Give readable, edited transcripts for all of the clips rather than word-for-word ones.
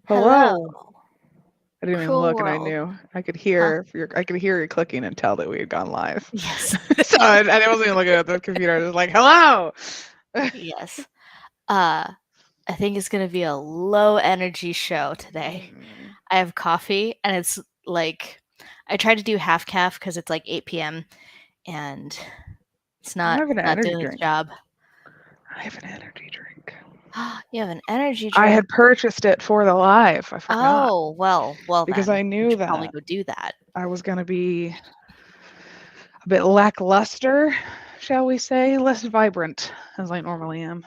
Hello, Hello. I didn't even Cruel look, and I world. knew Huh? I could hear you clicking and tell that we had gone live. Yes. So I wasn't even looking at the computer. I was like, "Hello." Yes. Uh, I think it's gonna be a low energy show today. Mm, I have coffee and it's like I tried to do half calf because it's like 8 p.m. and it's I not have an not energy doing its drink. job. I have an energy drink. You have an energy I drink. had purchased it for the live. I forgot Oh, well because then. I You knew should probably that go do that. I was going to be a bit lackluster, shall we say, less vibrant as I normally am.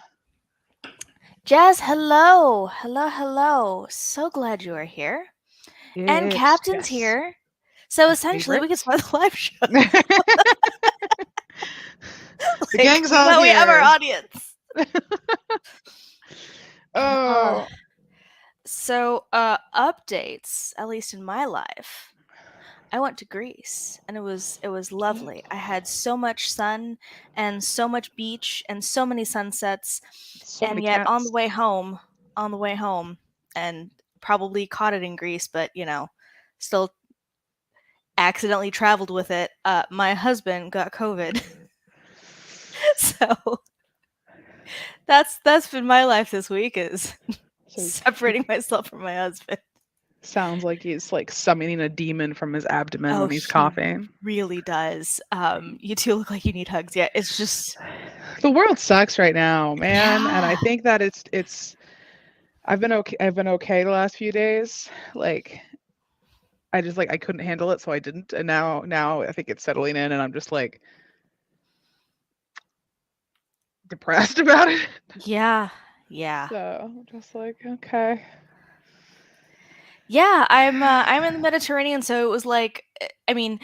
Jazz, hello. Hello, hello. So glad you are here. And Yes, Captain's yes, here. So my essentially we can favorite. start the live show. The Like, gang's all now we have our here. audience. Uh, Oh, updates, at least in my life. I went to Greece and it was lovely. I had so much sun and so much beach and so many sunsets, so and many yet cats. on the way home, and probably caught it in Greece, but still accidentally traveled with it. My husband got COVID, so that's been my life this week is So he separating myself from my husband. sounds like he's like summoning a demon from his abdomen Oh, when he's he coughing. really does. You two look like you need hugs. Yeah, it's just The world sucks right now, man, and I yeah. think that it's I've been okay. I've been okay the last few days. Like I just like I couldn't handle it, so I didn't. And now I think it's settling in, and I'm just like depressed about it. Yeah. Yeah. So I'm just like okay. Yeah, I'm in the Mediterranean, so it was like I mean,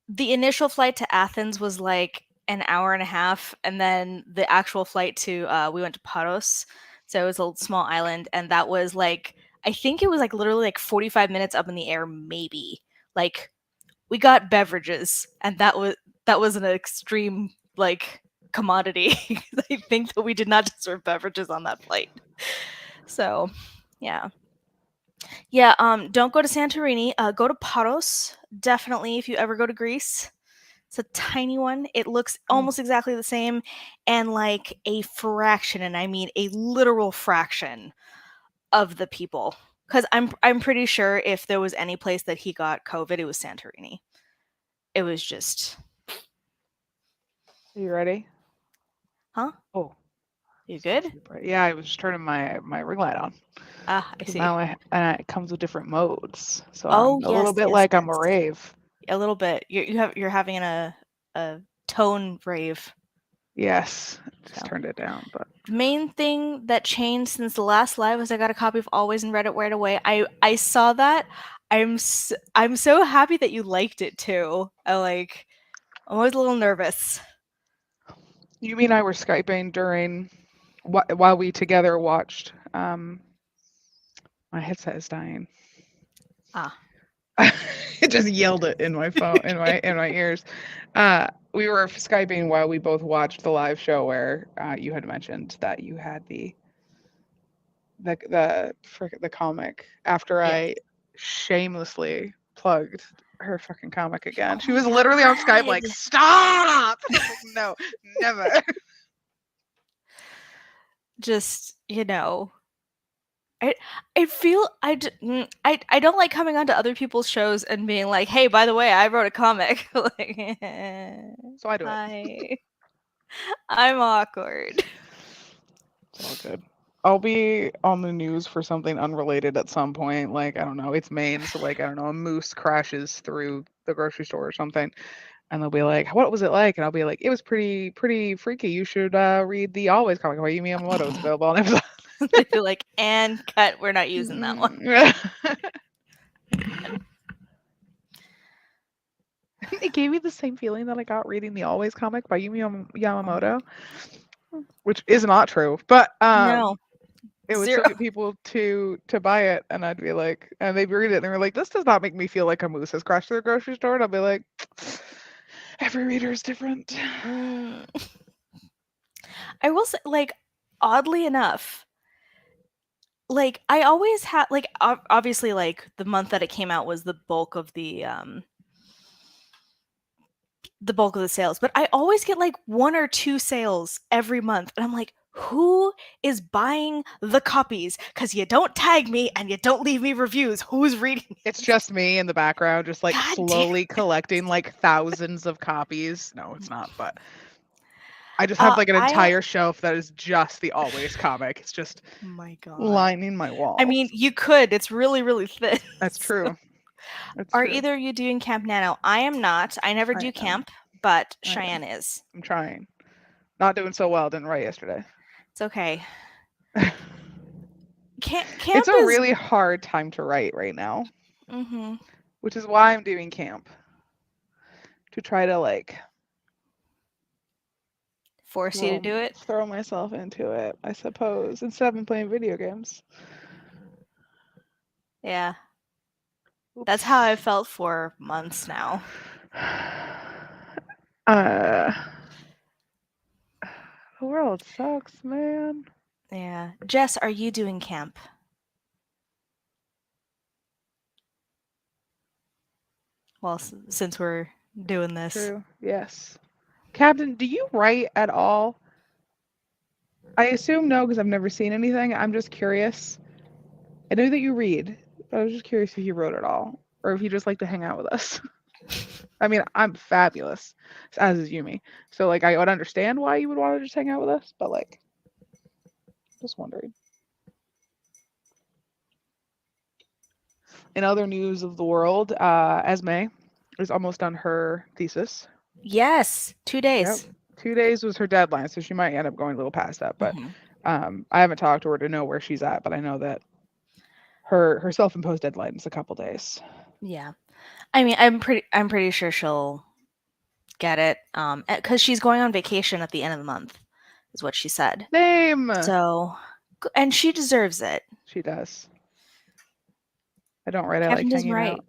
the initial flight to Athens was like an hour and a half, and then the actual flight to we went to Paros. So it was a small island, and that was like I think it was like literally like 45 minutes up in the air maybe. Like we got beverages, and that was an extreme like commodity. I think that we did not deserve beverages on that flight. So, yeah. Yeah, don't go to Santorini. Go to Paros. Definitely if you ever go to Greece. It's a tiny one. It looks Oh, almost exactly the same and like a fraction, and I mean a literal fraction of the people. Cuz I'm pretty sure if there was any place that he got COVID, it was Santorini. It was just, are you ready? huh? Oh, You it's not good? too bright. Yeah, I was just turning my ring light on Ah, I because see. now it comes with different modes. So I'm Oh, a little yes, bit yes, like I'm a yes. rave. A little bit. You're having a tone rave. Yes, just So turned it down, but the main thing that changed since the last live was I got a copy of Always and read it right away. I saw that. I'm so happy that you liked it too. I'm always a little nervous. you mean I were Skyping during while we together watched my headset is dying. Ah. It just yelled it in my phone in my ears. We were Skyping while we both watched the live show where you had mentioned that you had the comic after Yes. I shamelessly plugged her fucking comic again. Oh She my was literally on Skype god. like, "Stop!" And I'm like, "No, never." Just, I I feel I don't like coming onto other people's shows and being like, "Hey, by the way, I wrote a comic." Like, So I do it. hi. I'm awkward. It's all good. I'll be on the news for something unrelated at some point. Like, I don't know, it's Maine, so like, I don't know, a moose crashes through the grocery store or something. And they'll be like, "What was it like?" And I'll be like, "It was pretty freaky. You should read the Always comic by Yumi Yamamoto. It's available on Amazon." They feel like, "And cut, we're not using that one." Mm. It gave me the same feeling that I got reading the Always comic by Yamamoto, which is not true. But No, it would 0. still get people to buy it, and I'd be like, and they'd read it, and they were like, "This does not make me feel like a moose has crashed through the grocery store." And I'll be like, "Every reader is different." Mm. I will say, like, oddly enough, like I always had like obviously like the month that it came out was the bulk of the sales, but I always get like 1 or 2 sales every month, and I'm like, "Who is buying the copies? Because you don't tag me and you don't leave me reviews. Who's reading It's it?" just me in the background, just like God damn slowly it. collecting like thousands of copies. No, it's not, but I just have like an I entire shelf that is just the Always comic. It's just my god. lining my I mean, walls. you could, it's really, really thin. That's So true. That's are true. either of you doing Camp Nano? I am not. I never I do am. camp, but I am. Cheyenne is. I'm trying. Not doing so well. Didn't write yesterday. It's okay. It's Camp a is really hard time to write right now, mhm. which is why I'm doing camp. To try to like Force you to do it. throw myself into it, I suppose, instead of been playing video games. Yeah. That's Oops. how I felt for months now. The world sucks, man. Yeah. Jess, are you doing camp? Well, since we're doing this. True. Yes. Captain, do you write at all? I assume no, because I've never seen anything. I'm just curious. I know that you read, but I was just curious if you wrote at all, or if you just like to hang out with us. I mean, I'm fabulous, as is Yumi. So, like, I would understand why you would want to just hang out with us, but, like, just wondering. In other news of the world, Esme is almost done her thesis. Yes, 2 days. Yep. 2 days was her deadline, so she might end up going a little past that. But Mhm. I haven't talked to her to know where she's at, but I know that her self-imposed deadline is a couple days. Yeah. I mean, I'm pretty sure she'll get it cuz she's going on vacation at the end of the month is what she said. Same. So, and she deserves it. She does. I don't write. I like Captain doesn't hanging write.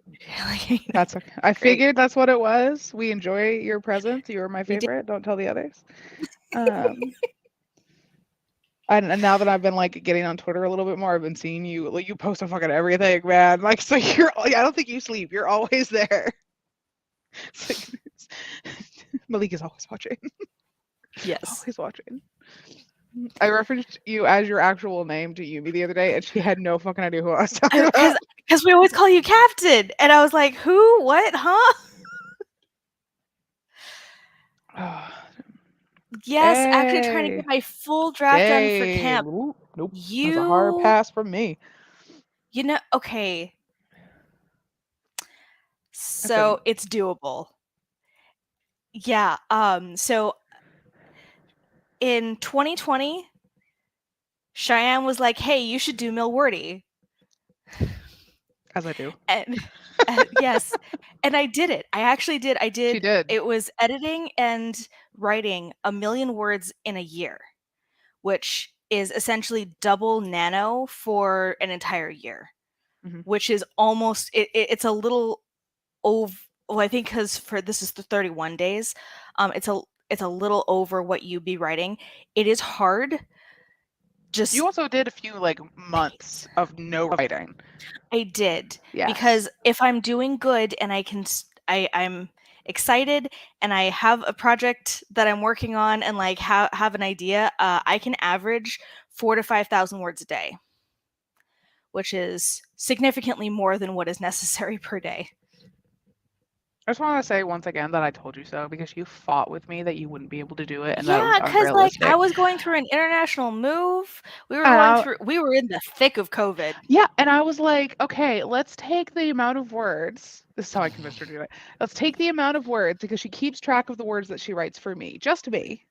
out. That's okay. I figured that's what it was. We enjoy your presence. You were my favorite. Don't tell the others. And now that I've been like getting on Twitter a little bit more, I've been seeing you. Like, you post on fucking everything, man. Like, so you're. I don't think you sleep. You're always there. Like, Malik is always watching. Yes. Always watching. I referenced you as your actual name to Yumi the other day, and she had no fucking idea who I was talking about. Because we always call you Captain, and I was like, who? What? Huh? Yes, actually trying to get my full draft done for camp. Ooh, nope. That's a hard pass from me. You know, okay. So it's doable. Yeah. So in 2020, Cheyenne was like, "Hey, you should do Milwordy." As I do. And yes, and I did it. I actually did. I did. She did. It was editing and writing 1 million words in a year, which is essentially double Nano for an entire year, which is almost. It's a little over. Well, I think because for this is the 31 days, it's a little over what you'd be writing. It is hard. Just you also did a few like months of no writing. I did. Yeah. Because if I'm doing good and I'm excited and I have a project that I'm working on and like have an idea, I can average 4,000 to 5,000 words a day, which is significantly more than what is necessary per day. I just want to say once again that I told you so, because you fought with me that you wouldn't be able to do it, and that it was Yeah, because like unrealistic. I was going through an international move. We were in the thick of COVID. Yeah, and I was like, okay, let's take the amount of words. This is how I convinced her to do it. Let's take the amount of words, because she keeps track of the words that she writes for me, just me.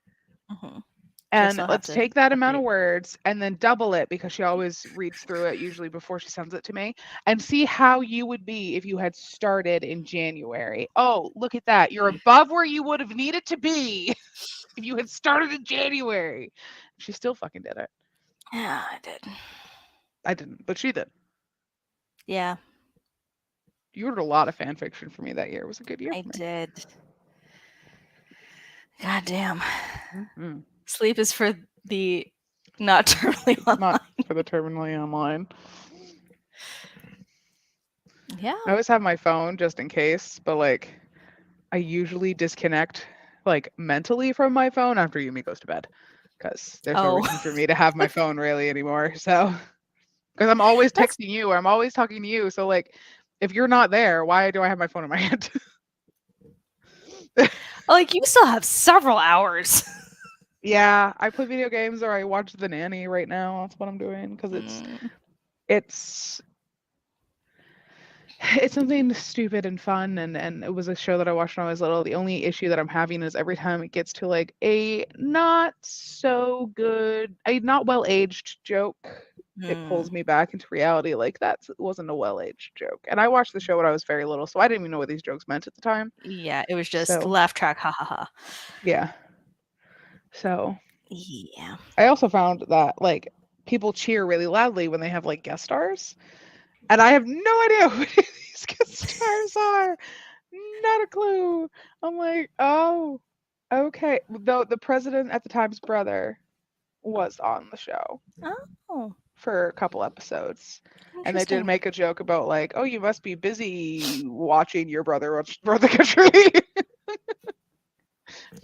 And let's take that amount of words and then double it, because she always reads through it usually before she sends it to me, and see how you would be if you had started in January. Oh, look at that. You're above where you would have needed to be if you had started in January. She still fucking did it. Yeah, I did. I didn't, but she did. Yeah. You ordered a lot of fan fiction for me that year. It was a good year for me. I did. God damn. Sleep is for the not terminally online. for the terminally online. Yeah. I always have my phone just in case, but like I usually disconnect like mentally from my phone after Yumi goes to bed because there's no Oh. reason for me to have my phone really anymore. So because I'm always That's- texting you or I'm always talking to you. So like if you're not there, why do I have my phone in my hand? Like you still have several hours. Yeah, I play video games or I watch The Nanny right now. That's what I'm doing because it's it's something stupid and fun and it was a show that I watched when I was little. The only issue that I'm having is every time it gets to like a not so good, a not well aged joke, it pulls me back into reality. Like that wasn't a well aged joke. And I watched the show when I was very little, so I didn't even know what these jokes meant at the time. Yeah, it was just So laugh track, ha ha ha. yeah. So Yeah. I also found that like people cheer really loudly when they have like guest stars. And I have no idea who these guest stars are. Not a clue. I'm like, oh, okay. Though the president at the time's brother was on the show Oh, for a couple episodes. And they did interesting. make a joke about like, oh, you must be busy watching your brother run the country.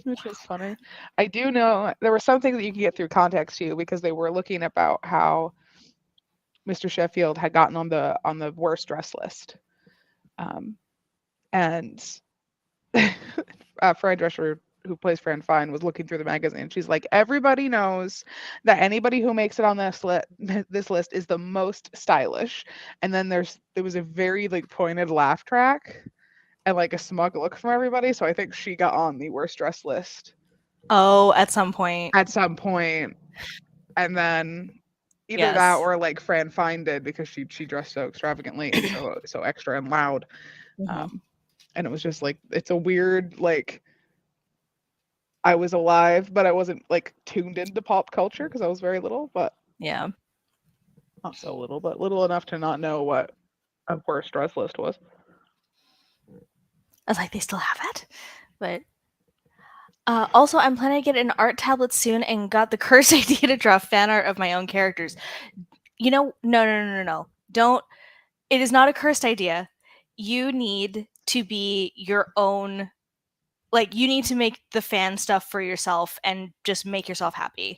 Which was funny. I do know there were some things that you can get through context too, because they were looking about how Mr. Sheffield had gotten on the worst dress list. And Fran Drescher, who plays Fran Fine, was looking through the magazine. She's like, everybody knows that anybody who makes it on this list is the most stylish. And then there was a very like pointed laugh track and like a smug look from everybody. So I think she got on the worst dress list Oh, at some point. at some point, and then either that Yes. or like Fran Fine did because she dressed so extravagantly and so extra and loud. And it was just like it's a weird like I was alive, but I wasn't like tuned into pop culture because I was very little, but Yeah. not so little, but little enough to not know what a worst dress list was. I was like, they still have that? But also, I'm planning to get an art tablet soon and got the cursed idea to draw fan art of my own characters. You know, no. Don't. It is not a cursed idea. You need to be your own. Like, you need to make the fan stuff for yourself and just make yourself happy.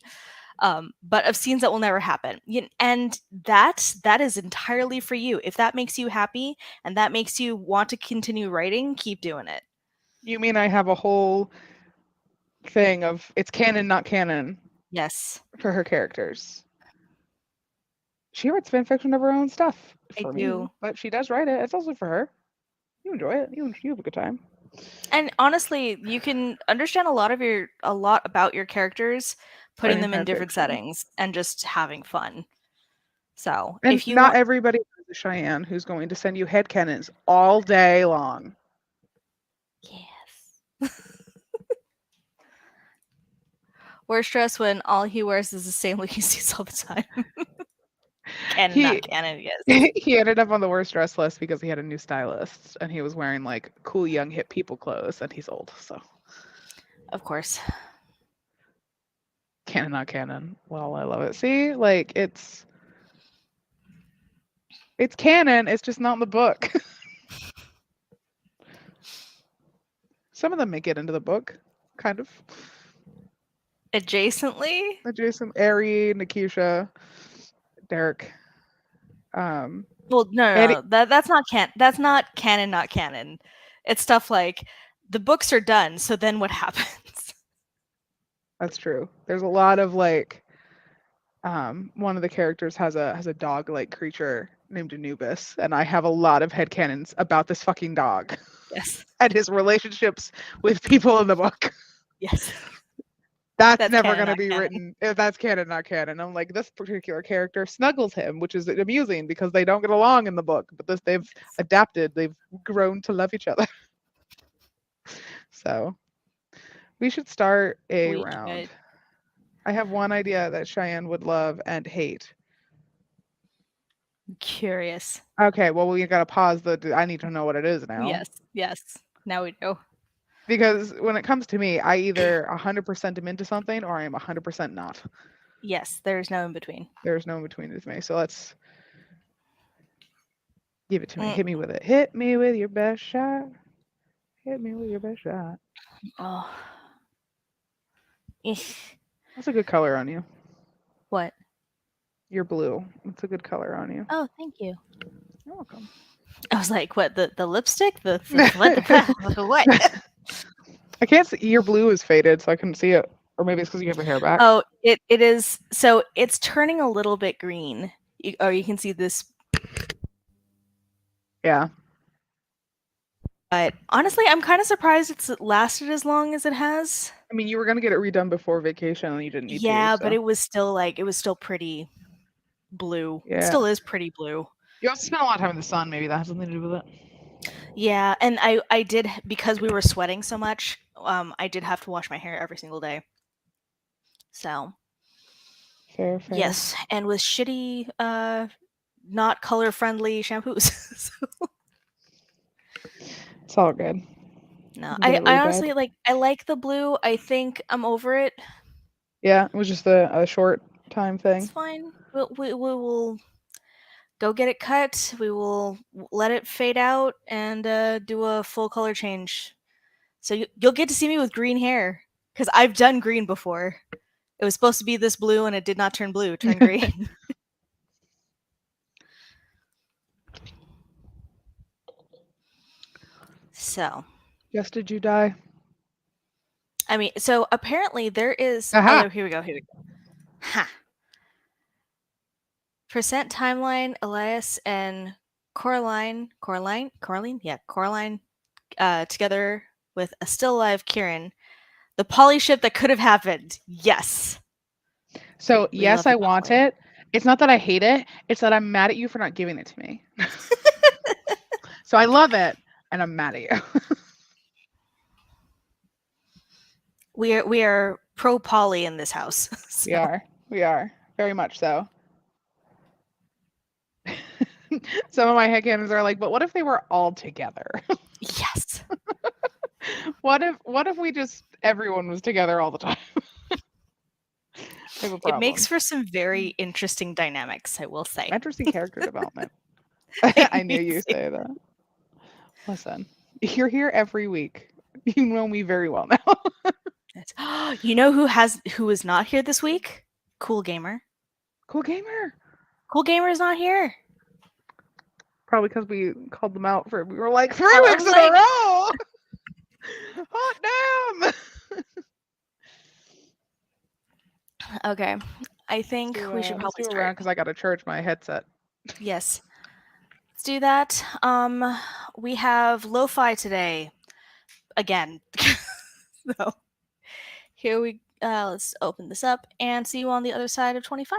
But of scenes that will never happen. And that is entirely for you. If that makes you happy and that makes you want to continue writing, keep doing it. You mean I have a whole thing of it's canon, not canon Yes. for her characters. She writes fan fiction of her own stuff for me, do. but she does write it. It's also for her. You enjoy it. You have a good time. And honestly, you can understand a lot about your characters putting Writing them in fan different fiction. settings and just having fun. So, And if you not want everybody is a Cheyenne who's going to send you headcanons all day long. Yes. Worst dress when all he wears is the same look he sees all the time. Canon, not canon, yes. He ended up on the worst dress list because he had a new stylist and he was wearing like cool young hip people clothes and he's old, so Of course. canon, not canon. Well, I love it. See, like it's canon, it's just not in the book. Some of them make it into the book, kind of. Adjacently? Jason, Ari, Nikisha, Derek. Well, no. Eddie. That's not canon, not canon. It's stuff like the books are done, so then what happens? That's true. There's a lot of like one of the characters has a dog-like creature named Anubis, and I have a lot of headcanons about this fucking dog. Yes. And his relationships with people in the book. Yes. That's never going to be written. If that's canon, not canon. I'm like, this particular character snuggles him, which is amusing because they don't get along in the book. But they've adapted. They've grown to love each other. So we should start a round. I have one idea that Cheyenne would love and hate. I'm curious. Okay, well, we got to pause I need to know what it is now. Yes. Now we do. Because when it comes to me, I either 100% am into something or I am 100% not. Yes, there's no in between. There's no in between with me. So let's give it to me. Mm. Hit me with it. Hit me with your best shot. Hit me with your best shot. Oh. Eesh. That's a good color on you. What? You're blue. It's a good color on you. Oh, thank you. You're welcome. I was like, what? The lipstick? The what? The what? I can't see. Your blue is faded, so I couldn't see it. Or maybe it's because you have your hair back. Oh, it is. So it's turning a little bit green. You can see this. Yeah. But honestly, I'm kind of surprised it's lasted as long as it has. I mean, you were gonna get it redone before vacation, and you didn't need to. Yeah, So. but it was still pretty blue. Yeah. It still is pretty blue. You also spent a lot of time in the sun. Maybe that has something to do with it. Yeah, and I did, because we were sweating so much. I did have to wash my hair every single day. So. Fair. Yes, and with shitty, not color friendly shampoos. So. It's all good. No, You can I get it really honestly bad. I like the blue. I think I'm over it. Yeah, it was just a short time thing. It's fine. We will go get it cut. We will let it fade out and do a full color change. So you'll get to see me with green hair, because I've done green before. It was supposed to be this blue, and it did not turn blue. It turned green. So. Yes, did you die? I mean, so apparently there is. Aha! Oh, here we go. Ha. Percent timeline, Elias and Coraline, together with a still alive Kieran. The poly ship that could have happened. Yes. So We yes, love I the want poly. it. It's not that I hate it. It's that I'm mad at you for not giving it to me. So I love it, and I'm mad at you. We are pro poly in this house. So. We are very much so. Some of my headcanons are like, but what if they were all together? Yes. What if we just everyone was together all the time? I have a problem. It makes for some very interesting dynamics, I will say. Interesting character development. I knew you'd say that. Listen, you're here every week. You know me very well now. You know who is not here this week? Cool Gamer. Cool Gamer. Cool Gamer is not here. Probably because we called them out we were like 3 weeks in a row. Hot damn. Okay, I think we should probably start around because I gotta charge my headset. Yes, let's do that. We have lo-fi today again. So here we let's open this up and see you on the other side of 25.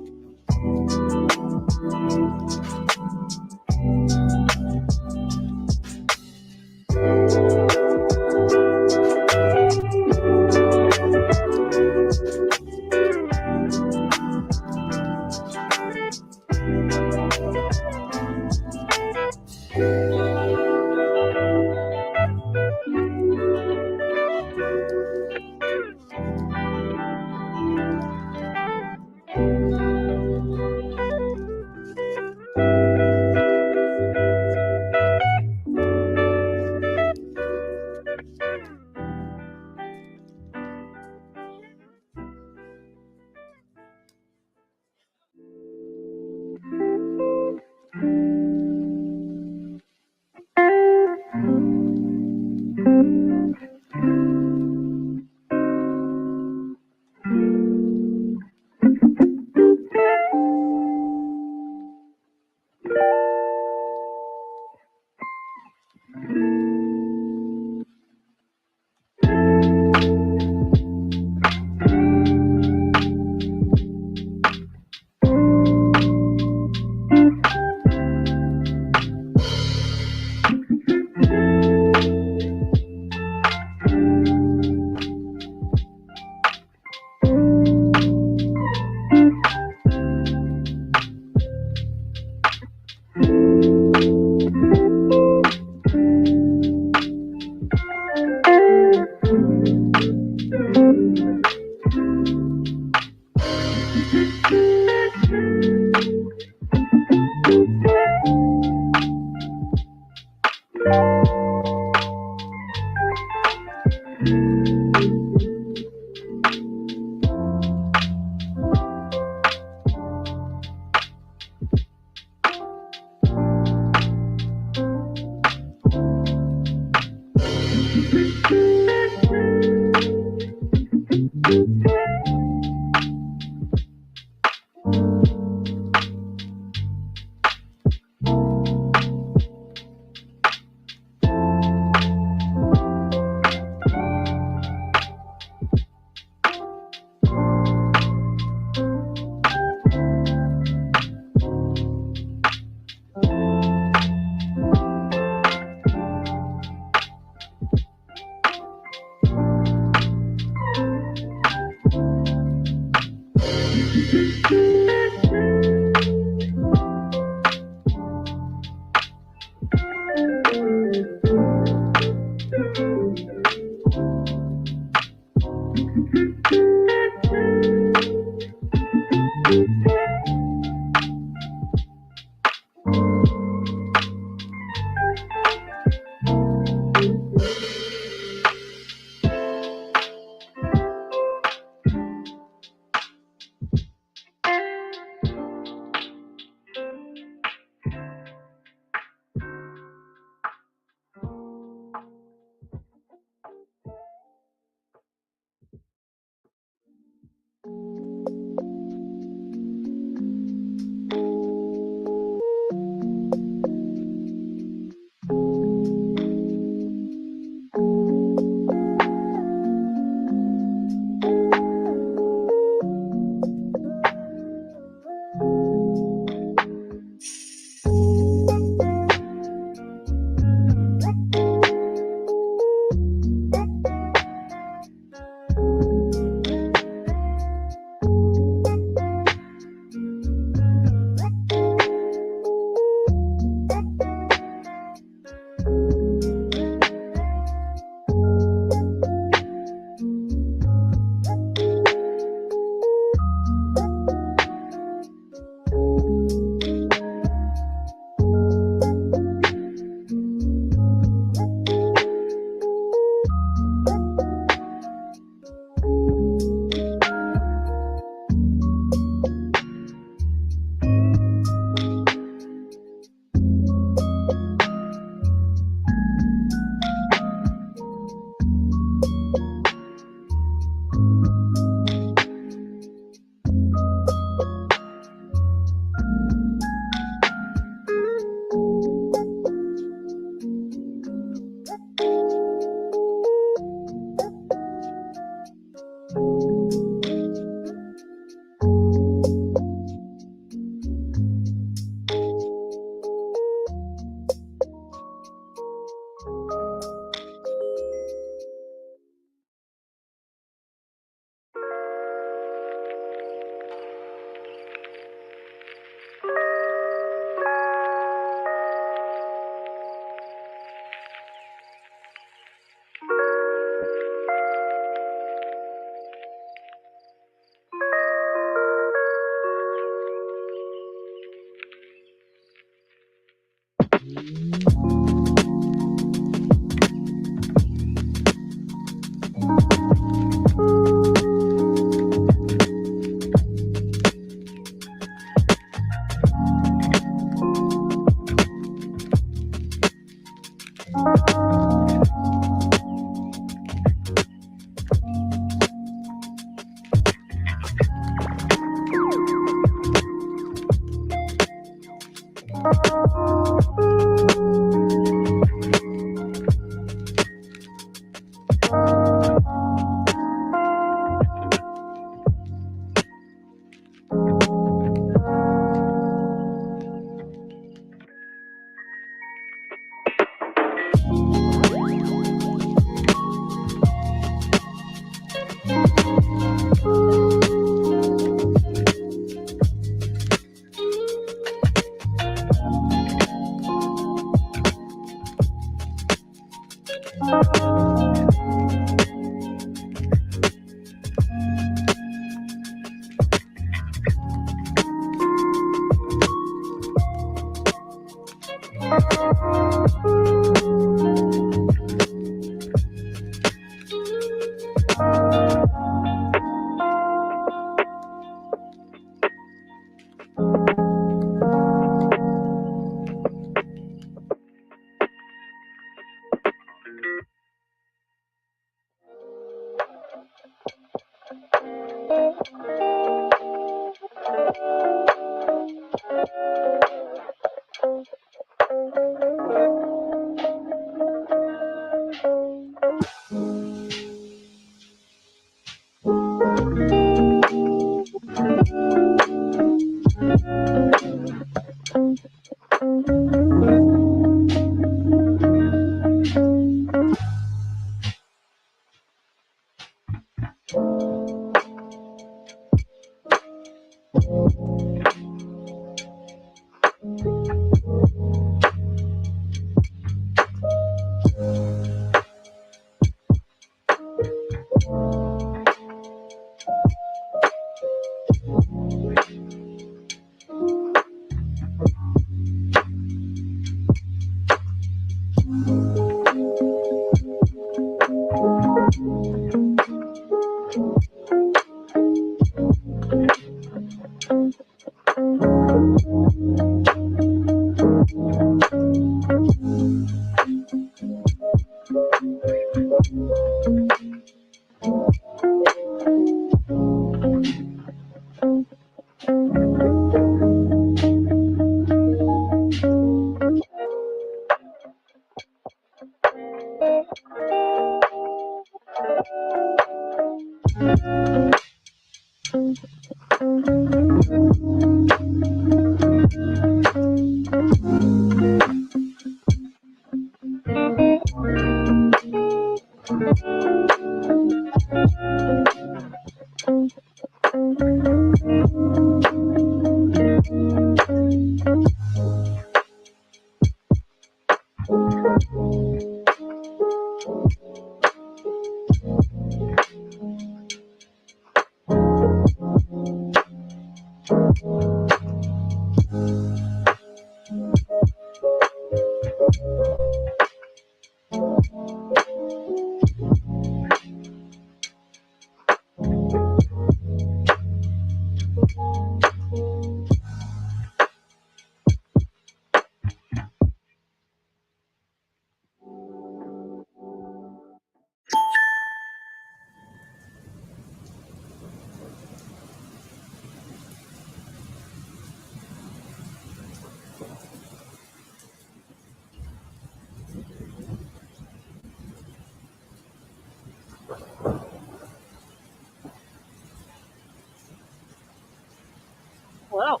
Wow.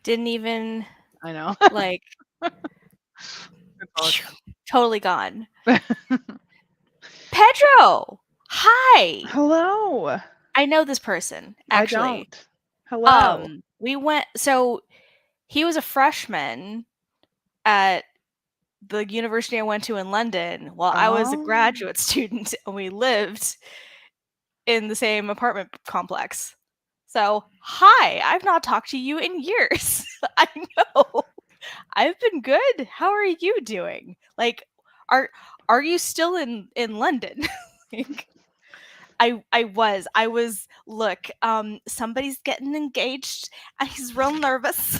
Didn't even I know. like Good talk. totally gone. Pedro, hi. Hello. I know this person I actually. don't. Hello. We went. So he was a freshman at the university I went to in London, while I was a Oh. graduate student, and we lived in the same apartment complex. So, hi, I've not talked to you in years. I know. I've been good. How are you doing? Like, are you still in London? Like, I was. Look, somebody's getting engaged, and he's real nervous.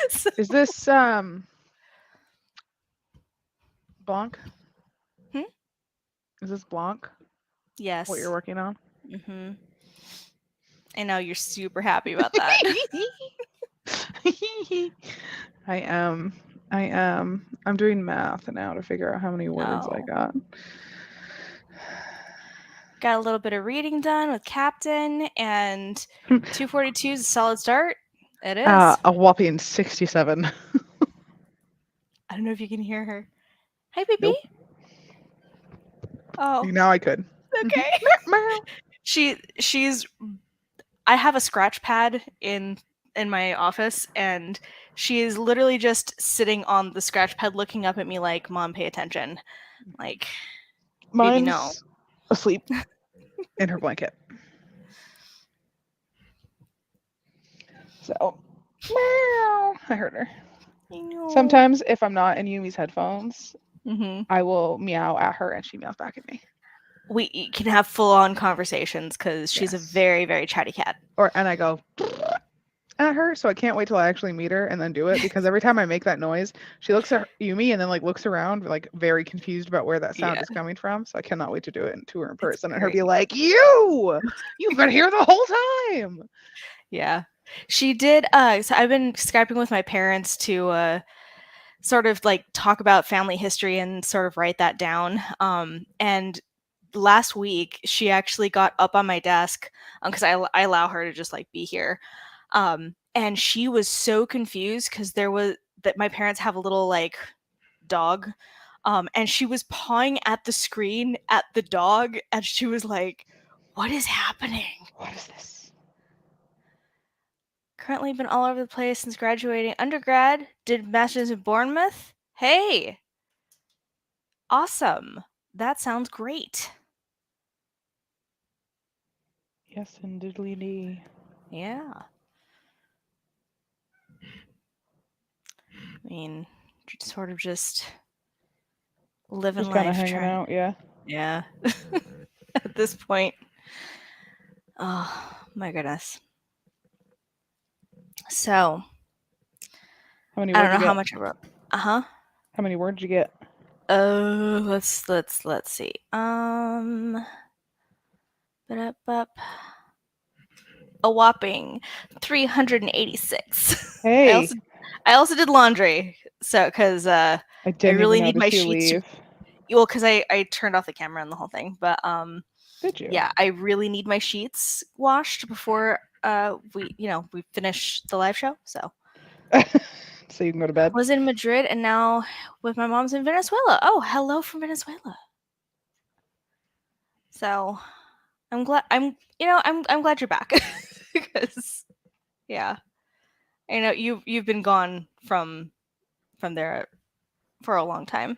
So- Is this Blanc? Hmm? Is this Blanc? Yes. What you're working on? Mm-hmm. I know you're super happy about that. I am. I am. I'm doing math now to figure out how many words I Oh. got. Got a little bit of reading done with Captain, and 242 is a solid start. It is. A whopping 67. I don't know if you can hear her. Hi, baby. Nope. Oh, Now I could. okay. Meow. She's. I have a scratch pad in my office, and she is literally just sitting on the scratch pad, looking up at me like, "Mom, pay attention." Like, Mine's baby, no. asleep in her blanket. So, meow. I heard her. I know. Sometimes, if I'm not in Yumi's headphones, Mm-hmm. I will meow at her and she meows back at me. We can have full-on conversations because she's a Yes. very, very chatty cat. And I go, at her, so I can't wait till I actually meet her and then do it because every time I make that noise, she looks at Yumi and then like looks around like very confused about where that sound Yeah, is coming from. So I cannot wait to do it to her in it's person and her great. be like, you've been here the whole time. Yeah. She did so I've been Skyping with my parents to sort of like talk about family history and sort of write that down. And last week she actually got up on my desk because I allow her to just like be here. And she was so confused because there was that my parents have a little like dog. And she was pawing at the screen at the dog and she was like, "What is happening?" What is this? Currently been all over the place since graduating undergrad. Did masters in Bournemouth. Hey, awesome. That sounds great. Yes, indeedly. Yeah. I mean, sort of just living Just kind of life, hanging trying. out, yeah. Yeah. At this point. Oh, my goodness. So, How many I don't words know you how get? much I wrote. Uh-huh. How many words you get? Oh, let's see. Ba-da-bup. A whopping 386. Hey, I also did laundry. So cuz I I didn't even really need my notice you sheets leave. well cuz I turned off the camera and the whole thing. But Did you? yeah, I really need my sheets washed before we finish the live show. So So you can go to bed? was in Madrid and now with my mom's in Venezuela. Oh, hello from Venezuela. So I'm glad I'm glad you're back. Because yeah. I know you've been gone from there for a long time.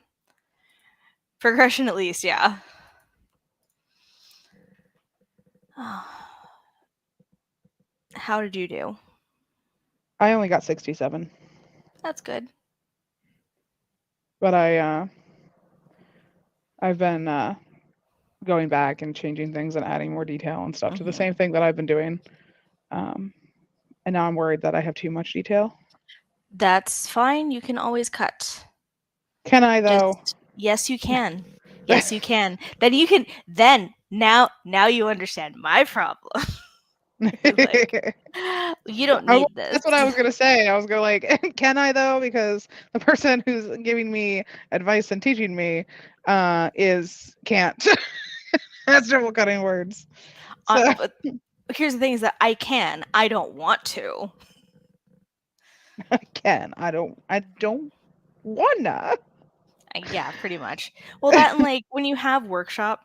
Progression at least, yeah. How did you do? I only got 67, That's good. but I've been going back and changing things and adding more detail and stuff to the Mhm. same thing that I've been doing. Um, and now I'm worried that I have too much detail. That's fine. You can always cut. Can I though? Just yes, you can. Yes, you can. Then you can. Then now you understand my problem. Like you don't I, need this. that's what I was gonna say. I was gonna like, can I though? Because the person who's giving me advice and teaching me is can't. That's double cutting words. So But here's the thing: is that I can. I don't want to. I can. I don't wanna. Yeah, pretty much. Well, that and like when you have workshop,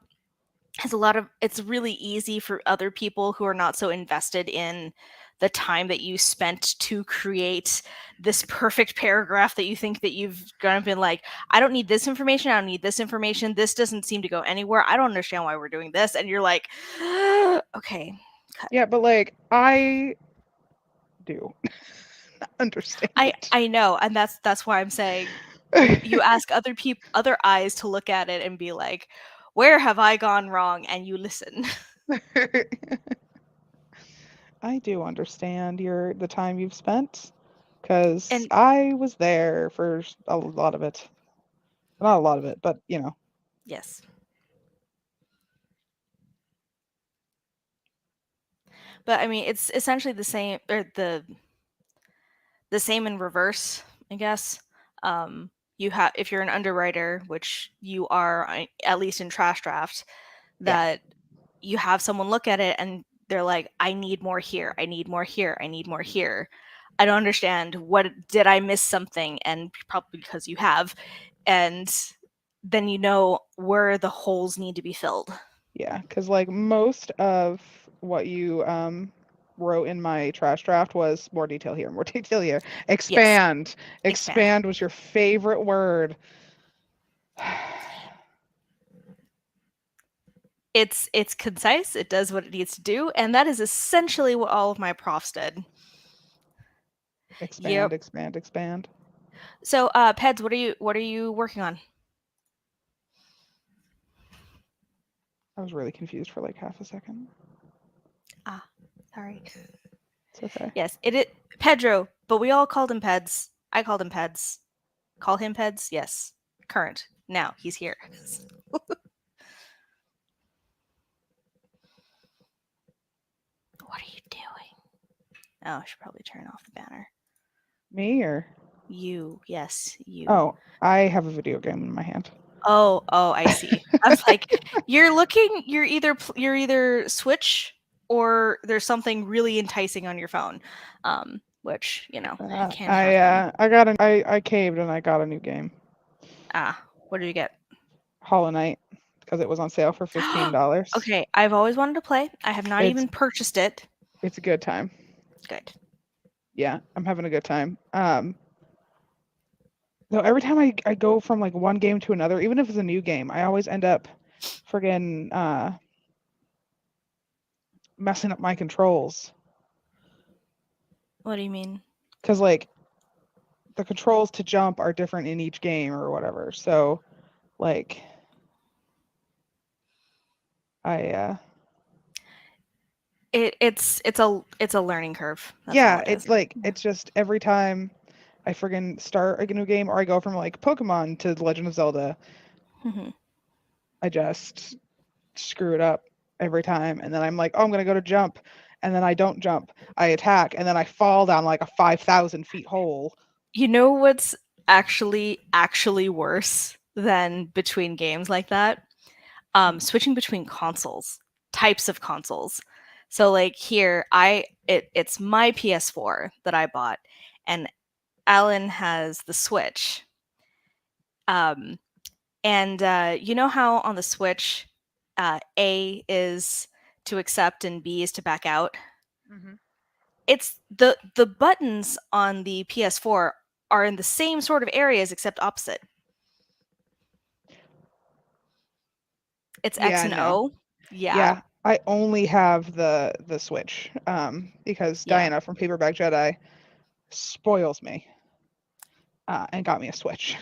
has a lot of it's really easy for other people who are not so invested in the time that you spent to create this perfect paragraph that you think that you've kind of been like, I don't need this information, I don't need this information, this doesn't seem to go anywhere, I don't understand why we're doing this, and you're like, okay, cut. Yeah, but like I do understand I it. I know, and that's why I'm saying you ask other people, other eyes to look at it and be like, where have I gone wrong, and you listen. I do understand the time you've spent because And I was there for a lot of it. Not a lot of it, but you know. yes. But I mean, it's essentially the same, or the same in reverse, I guess. You have if you're an underwriter, which you are at least in Trash Draft, Yeah. that you have someone look at it and they're like, I need more here, I need more here, I need more here. I don't understand. What did I miss something? And probably because you have, and then you know where the holes need to be filled. Yeah, because like most of what you wrote in my trash draft was more detail here, more detail here. Yes, Expand. expand. Expand was your favorite word. It's concise, it does what it needs to do, and that is essentially what all of my profs did. Expand, Yep. expand, expand. So, Peds, what are you working on? I was really confused for like half a second. Ah, sorry. It's okay. Yes, Pedro, but we all called him Peds. I called him Peds. Call him Peds? Yes. Current. Now, he's here. What are you doing? Oh, I should probably turn off the banner. Me or? You. Yes, you. Oh, I have a video game in my hand. Oh, I see. I was like, you're either Switch or there's something really enticing on your phone. Which, can happen. I caved and I got a new game. What did you get? Hollow Knight, because it was on sale for $15. Okay, I've always wanted to play. I have not even purchased it. It's a good time. Good. Yeah, I'm having a good time. Though every time I go from like one game to another, even if it's a new game, I always end up friggin' messing up my controls. What do you mean? Because like the controls to jump are different in each game or whatever. So like it's a learning curve. That's yeah, all it it's is. like it's just every time I friggin' start a new game or I go from like Pokemon to The Legend of Zelda, Mhm. I just screw it up every time. And then I'm like, oh, I'm going to go to jump. And then I don't jump. I attack. And then I fall down like a 5,000 feet hole. You know what's actually worse than between games like that? Switching between consoles, types of consoles. So like here, it's my PS4 that I bought, and Alan has the Switch. And you know how on the Switch, A is to accept and B is to back out. Mm-hmm. It's the buttons on the PS4 are in the same sort of areas except opposite. It's X and O. Yeah, I only have the Switch because Diana from Paperback Jedi spoils me and got me a Switch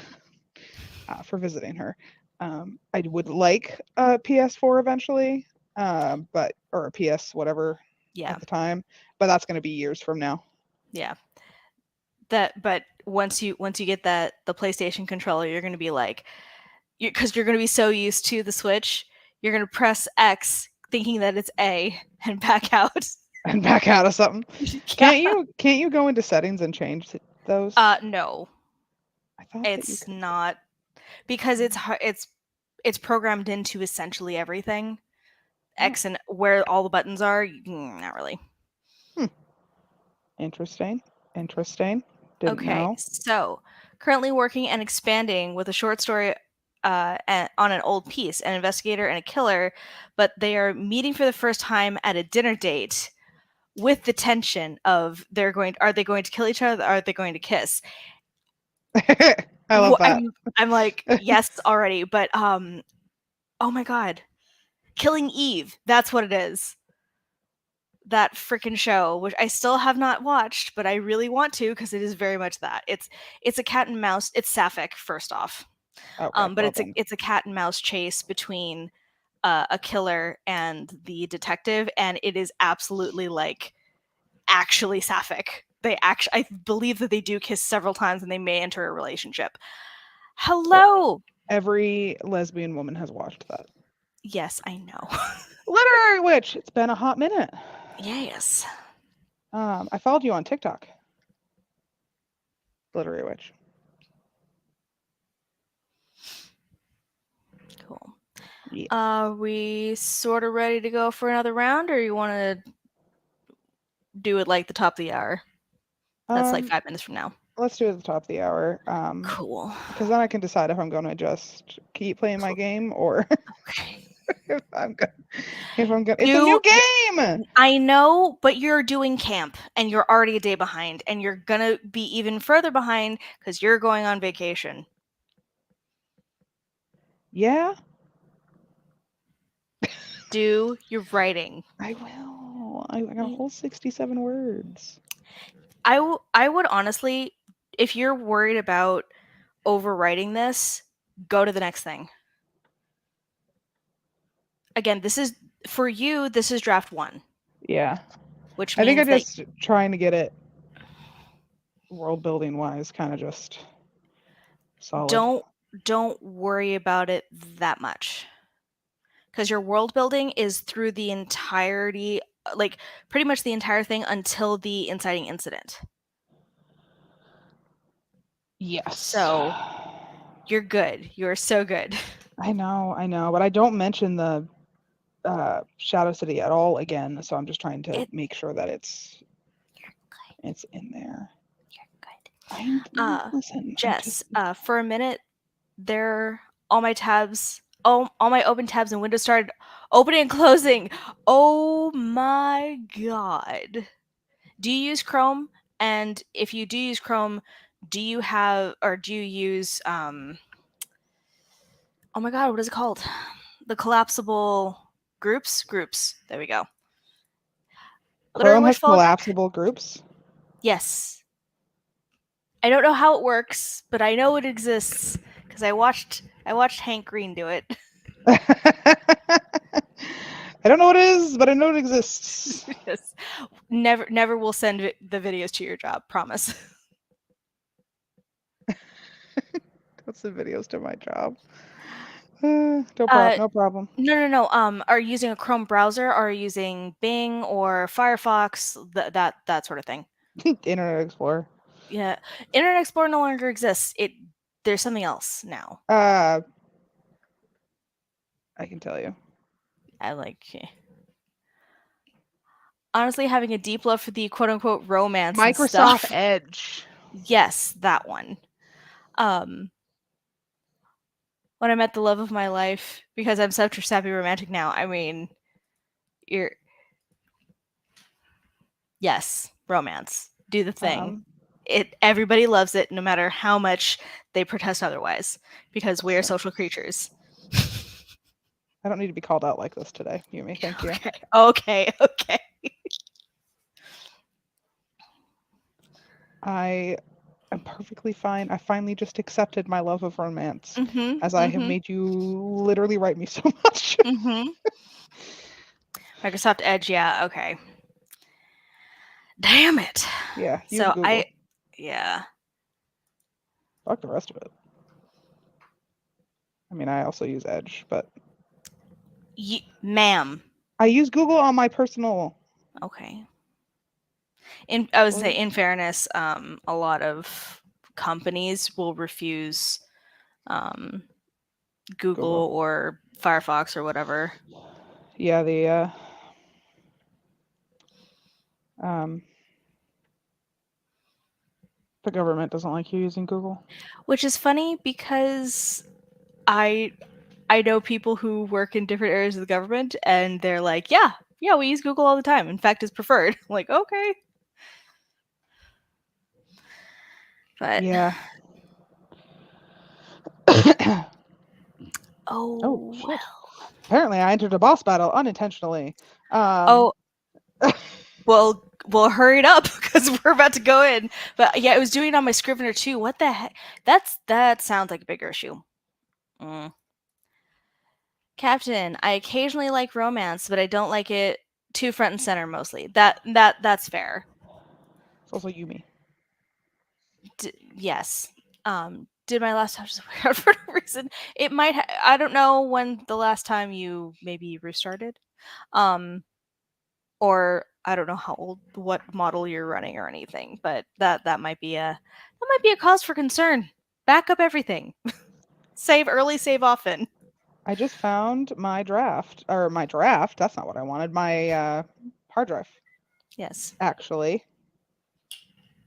for visiting her. I would like a PS4 eventually, but or a PS whatever at the time, but that's going to be years from now. Yeah. But once you get the PlayStation controller, you're going to be like, because you're going to be so used to the Switch, you're going to press X thinking that it's A and back out. And back out of something. Yeah. Can't you go into settings and change those? No. I thought it's not, because it's programmed into essentially everything. X and where all the buttons are, not really. Interesting. Didn't know. So currently working and expanding with a short story on an old piece, an investigator and a killer, but they are meeting for the first time at a dinner date with the tension of are they going to kill each other? Are they going to kiss? I love that. I'm like, yes, already, but oh my god, Killing Eve, that's what it is. That freaking show, which I still have not watched, but I really want to because it is very much that. It's a cat and mouse. It's sapphic, first off, but it's a cat and mouse chase between a killer and the detective, and it is absolutely like actually sapphic. I believe that they do kiss several times, and they may enter a relationship. Hello. Every lesbian woman has watched that. Yes, I know. Literary Witch. It's been a hot minute. Yes. I followed you on TikTok. Literary Witch. Cool. Yeah. Are we sort of ready to go for another round, or you want to do it like the top of the hour? That's like 5 minutes from now. Let's do it at the top of the hour. Cool. Because then I can decide if I'm going to just keep playing my game or if I'm going. It's a new game. I know, but you're doing camp and you're already a day behind, and you're gonna be even further behind because you're going on vacation. Yeah. Do your writing. I will. I got a whole 67 words. I would honestly, if you're worried about overwriting this, go to the next thing. Again, this is for you. This is draft 1. Yeah. which I think I'm means that just trying to get it world building wise, kind of just solid. don't worry about it that much. Because your world building is through the entirety, like pretty much the entire thing until the inciting incident. Yes. So you're good. You're so good. I know, but I don't mention the Shadow City at all again, so I'm just trying to make sure that it's in there. You're good. Listen, Jess, for a minute there, all my tabs, all my open tabs in Windows started opening and closing. Oh my god. Do you use Chrome? And if you do use Chrome, do you use oh my god, what is it called? The collapsible groups? Groups. There we go. Literary Chrome has Wishfall attack? collapsible groups. Yes. I don't know how it works, but I know it exists because I watched Hank Green do it. I don't know what it is, but I know it exists. Yes. Never will send the videos to your job, promise. What's the videos to my job? No problem. No. Are you using a Chrome browser? Or are you using Bing or Firefox? That sort of thing. Internet Explorer. Yeah, Internet Explorer no longer exists. There's something else now. I can tell you. Honestly, having a deep love for the quote unquote romance Microsoft stuff. Edge. Yes, that one. When I met the love of my life, because I'm such a sappy romantic now. I mean, yes, romance. Do the thing. Everybody loves it, no matter how much they protest otherwise, because we are social creatures. I don't need to be called out like this today, Yumi. Thank you. Okay. I am perfectly fine. I finally just accepted my love of romance, as I have made you literally write me so much. Microsoft Edge, yeah, okay. Damn it. Yeah, use Google. Yeah. Fuck the rest of it. I mean, I also use Edge, but... Ma'am. I use Google on my personal... Okay. I would say, in fairness, a lot of companies will refuse Google or Firefox or whatever. Yeah, the government doesn't like you using Google. Which is funny because I know people who work in different areas of the government, and they're like, yeah, we use Google all the time. In fact, it's preferred. I'm like, okay. But yeah. oh well. Apparently, I entered a boss battle unintentionally. Well, hurry it up because we're about to go in. But yeah, it was doing it on my Scrivener too. What the heck? That sounds like a bigger issue. Captain, I occasionally like romance, but I don't like it too front and center mostly. That's fair. It's also Yumi. Yes. Did my last time just work out for no reason? It might. I don't know when the last time you maybe restarted, or I don't know what model you're running or anything. But that might be a cause for concern. Back up everything. Save early, save often. I just found my draft. That's not what I wanted. My hard drive. Yes. Actually,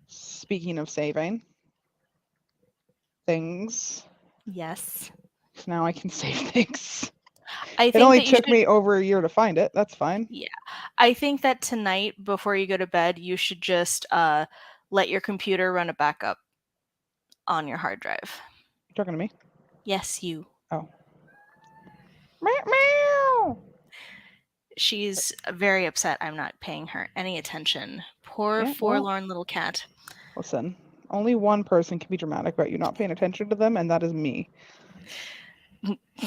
speaking of saving things. Yes. Now I can save things. It only took me over a year to find it. That's fine. Yeah. I think that tonight, before you go to bed, you should just let your computer run a backup on your hard drive. You're talking to me? Yes, you. Oh. Meow. She's very upset I'm not paying her any attention. Poor forlorn little cat. Listen, only one person can be dramatic about you not paying attention to them, and that is me.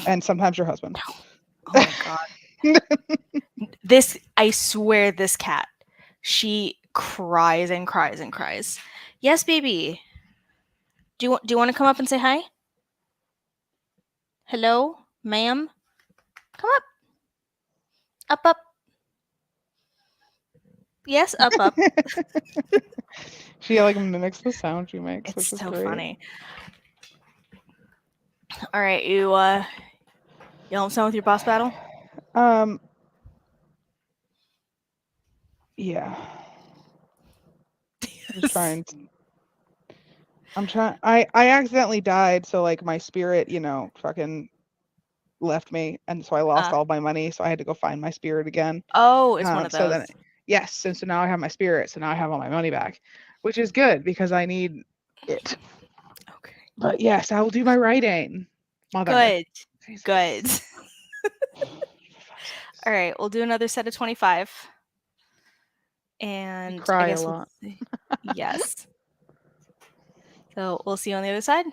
And sometimes your husband. Oh my god. I swear this cat She cries and cries and cries. Yes, baby. Do you want to come up and say hi? Hello, ma'am. Come up. Up. Yes, up. She like mimics the sound she makes, It's which is so great. funny. All right, you almost done with your boss battle? Yeah. I accidentally died, so like my spirit, fucking left me, and so I lost all my money, so I had to go find my spirit again. Oh, it's one of So those. then, yes, and so now I have my spirit, so now I have all my money back, which is good because I need it. Okay. But yes, I will do my writing. Mother. Good. All right, we'll do another set of 25. And You cry I guess a lot. yes. So we'll see you on the other side.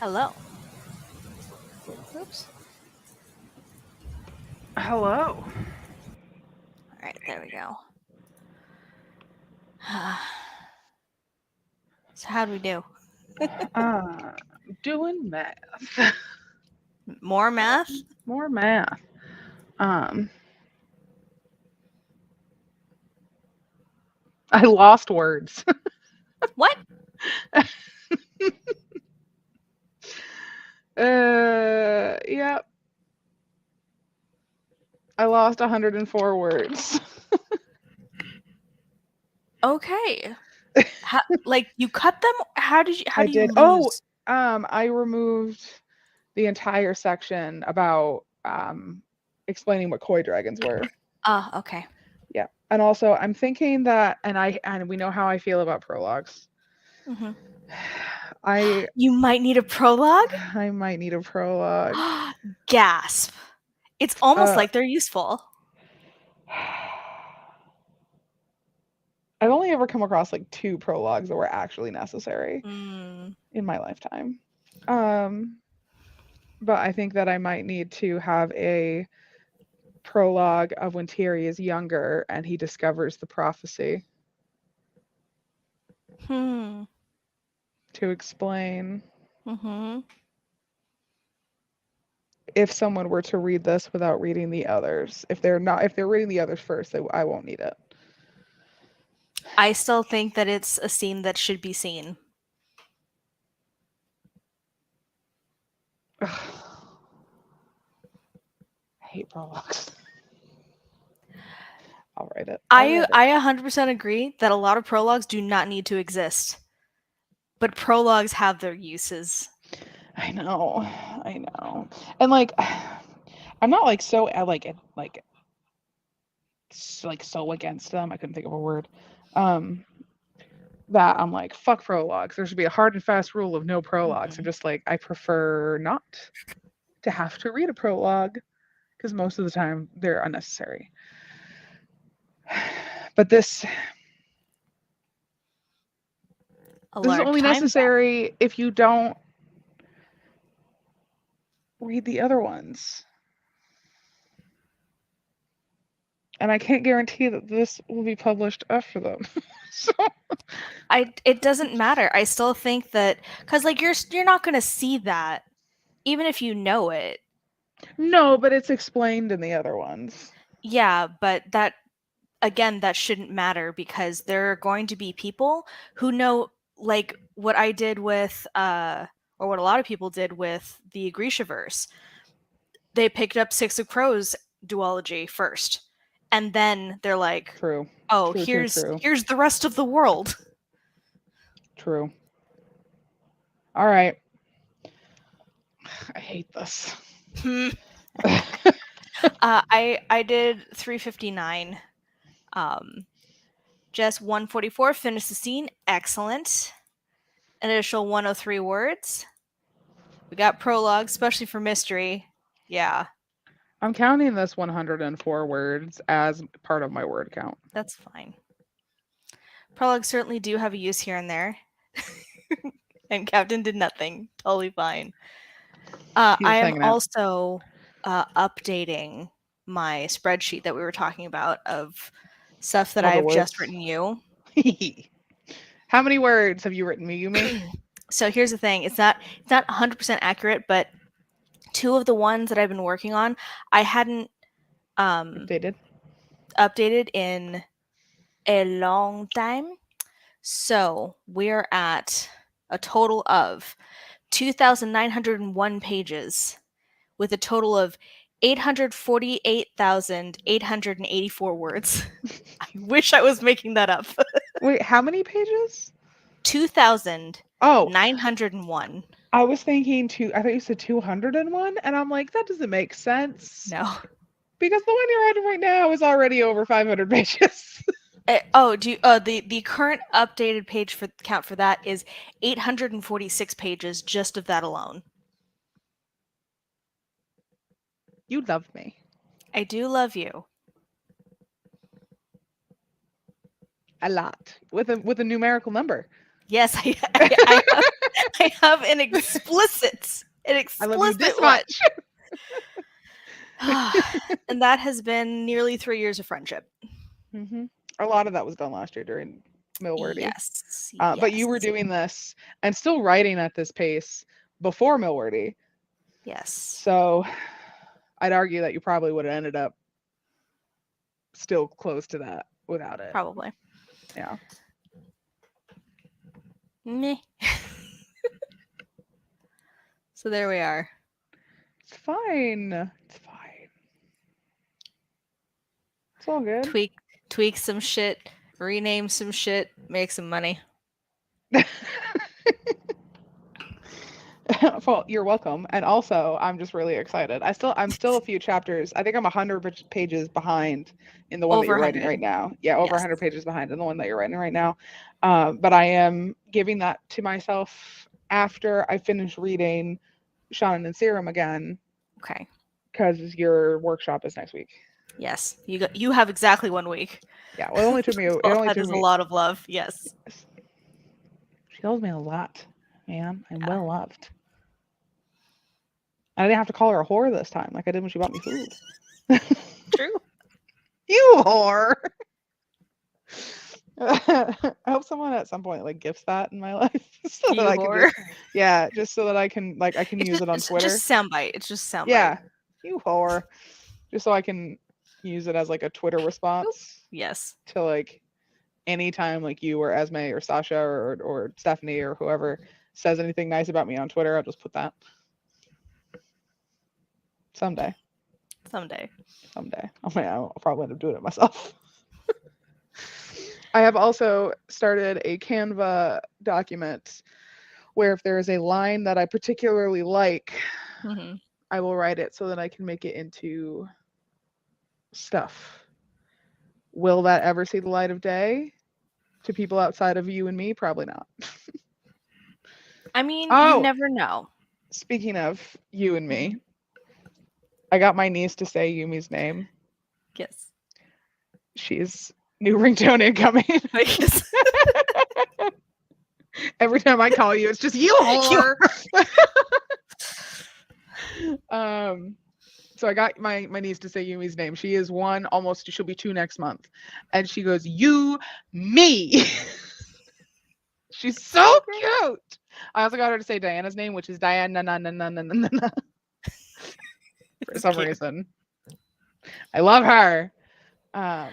Hello. Oops. Hello. All right, there we go. So how'd we do? Doing math. More math? More math. I lost words. What? Yep. I lost 104 words. Okay. Like you cut them? How did you? How I do you did. Oh, lose? I removed the entire section about explaining what koi dragons were. Ah, okay. Yeah. And also I'm thinking that and we know how I feel about prologues. Hmm. I You might need a prologue. I might need a prologue. Gasp! It's almost Uh like they're useful. I've only ever come across like 2 prologues that were actually necessary Mm. in my lifetime. Um but I think that I might need to have a prologue of when Tyrion is younger and he discovers the prophecy Hmm. to explain Mm-hmm. if someone were to read this without reading the others. If they're reading the others first, I won't need it. I still think that it's a scene that should be seen. Ugh. I hate prologues. I'll write it. I 100% agree that a lot of prologues do not need to exist, but prologues have their uses. I know. And like I'm not like so so against them. I couldn't think of a word. That I'm like, fuck prologues. There should be a hard and fast rule of no prologues. I'm Mhm. just like, I prefer not to have to read a prologue because most of the time they're unnecessary. But this A is lot of only time. necessary if you don't read the other ones. And I can't guarantee that this will be published after them. So It doesn't matter. I still think that cuz like you're not going to see that even if you know it. no, but it's explained in the other ones. Yeah, but that again that shouldn't matter because there are going to be people who know like what I did with or what a lot of people did with the Grishaverse. They picked up Six of Crows duology first. And then they're like, True. "Oh, True, true, true. here's the rest of the world." True. All right. I hate this. I did 359. Just 144 finished the scene. Excellent. An additional 103 words. We got prologue, especially for mystery. Yeah, I'm counting this 104 words as part of my word count. that's fine. Prologues certainly do have a use here and there. And Captain did nothing. Totally fine. He's I just am hanging out. also updating my spreadsheet that we were talking about of stuff that All I the have just words. written you. How many words have you written me, Yumi? So here's the thing: it's not 100% accurate, but two of the ones that I've been working on, I hadn't Updated. updated in a long time. So we're at a total of 2,901 pages with a total of 848,884 words. I wish I was making that up. Wait, how many pages? 2,901. Oh, I was thinking I thought you said 201, and I'm like, that doesn't make sense. No. Because the one you're writing right now is already over 500 pages. The current updated page for count for that is 846 pages just of that alone. You love me. I do love you. A lot. With a numerical number. Yes, I have an explicit I love you this one. much. And that has been nearly 3 years of friendship. A lot of that was done last year during Millwordy. Yes. But you were Yes. doing this and still writing at this pace before Millwordy. Yes. So I'd argue that you probably would have ended up still close to that without it. Probably. Yeah. Meh. So there we are. It's fine. It's fine. It's all good. tweak some shit, rename some shit, make some money. Well, you're welcome. And also, I'm just really excited. I'm still a few chapters. I think I'm 100 pages behind in the one that Over you're writing 100. right now. Yeah, over Yes. 100 pages behind in the one that you're writing right now. But I am giving that to myself after I finish reading Shonen and Serum again, Okay. because your workshop is next week. Yes. You have exactly 1 week. Yeah, well, it only took me. It Well, only that took is a me. lot of love. Yes. She loves me a lot, man. I'm Yeah. well loved. I didn't have to call her a whore this time, like I did when she bought me food. True. You whore. I hope someone at some point like gifts that in my life, so You that I can whore. just so that I can use it on Twitter. It's just soundbite. It's just soundbite. Yeah, you whore. Just so I can use it as like a Twitter response Yes. to like anytime like you or Esme or Sasha or Stephanie or whoever says anything nice about me on Twitter, I'll just put that. Someday. I'll probably end up doing it myself. I have also started a Canva document where if there is a line that I particularly like, Mm-hmm. I will write it so that I can make it into stuff. Will that ever see the light of day to people outside of you and me? Probably not. I mean, Oh. you never know. Speaking of you and me, I got my niece to say Yumi's name. Yes. She's new ringtone incoming. Yes. Every time I call you, it's just you whore. So I got my niece to say Yumi's name. She is 1, almost she'll be 2 next month. And she goes, you, me. She's so cute. I also got her to say Diana's name, which is Diana. For some reason. I love her. I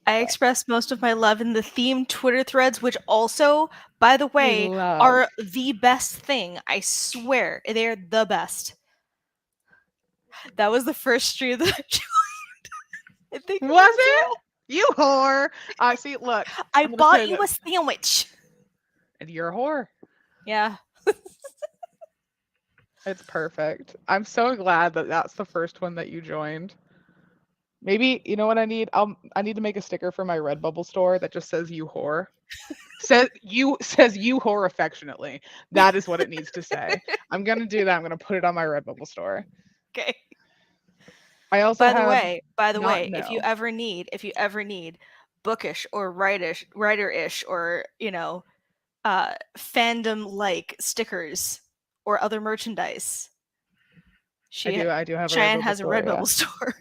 express most of my love in the themed Twitter threads, which also, by the way, are the best thing. I swear, they're the best. That was the first stream that I joined. I think was it? You whore. I see. Look, I bought you a sandwich. And you're a whore. Yeah. It's perfect. I'm so glad that that's the first one that you joined. Maybe, you know what I need? I need to make a sticker for my Redbubble store that just says you whore. says you whore affectionately. That is what it needs to say. I'm going to do that. I'm going to put it on my Redbubble store. Okay. I also by the way, know. if you ever need bookish or writer-ish or, fandom like stickers or other merchandise, I do have Cheyenne has a Redbubble store.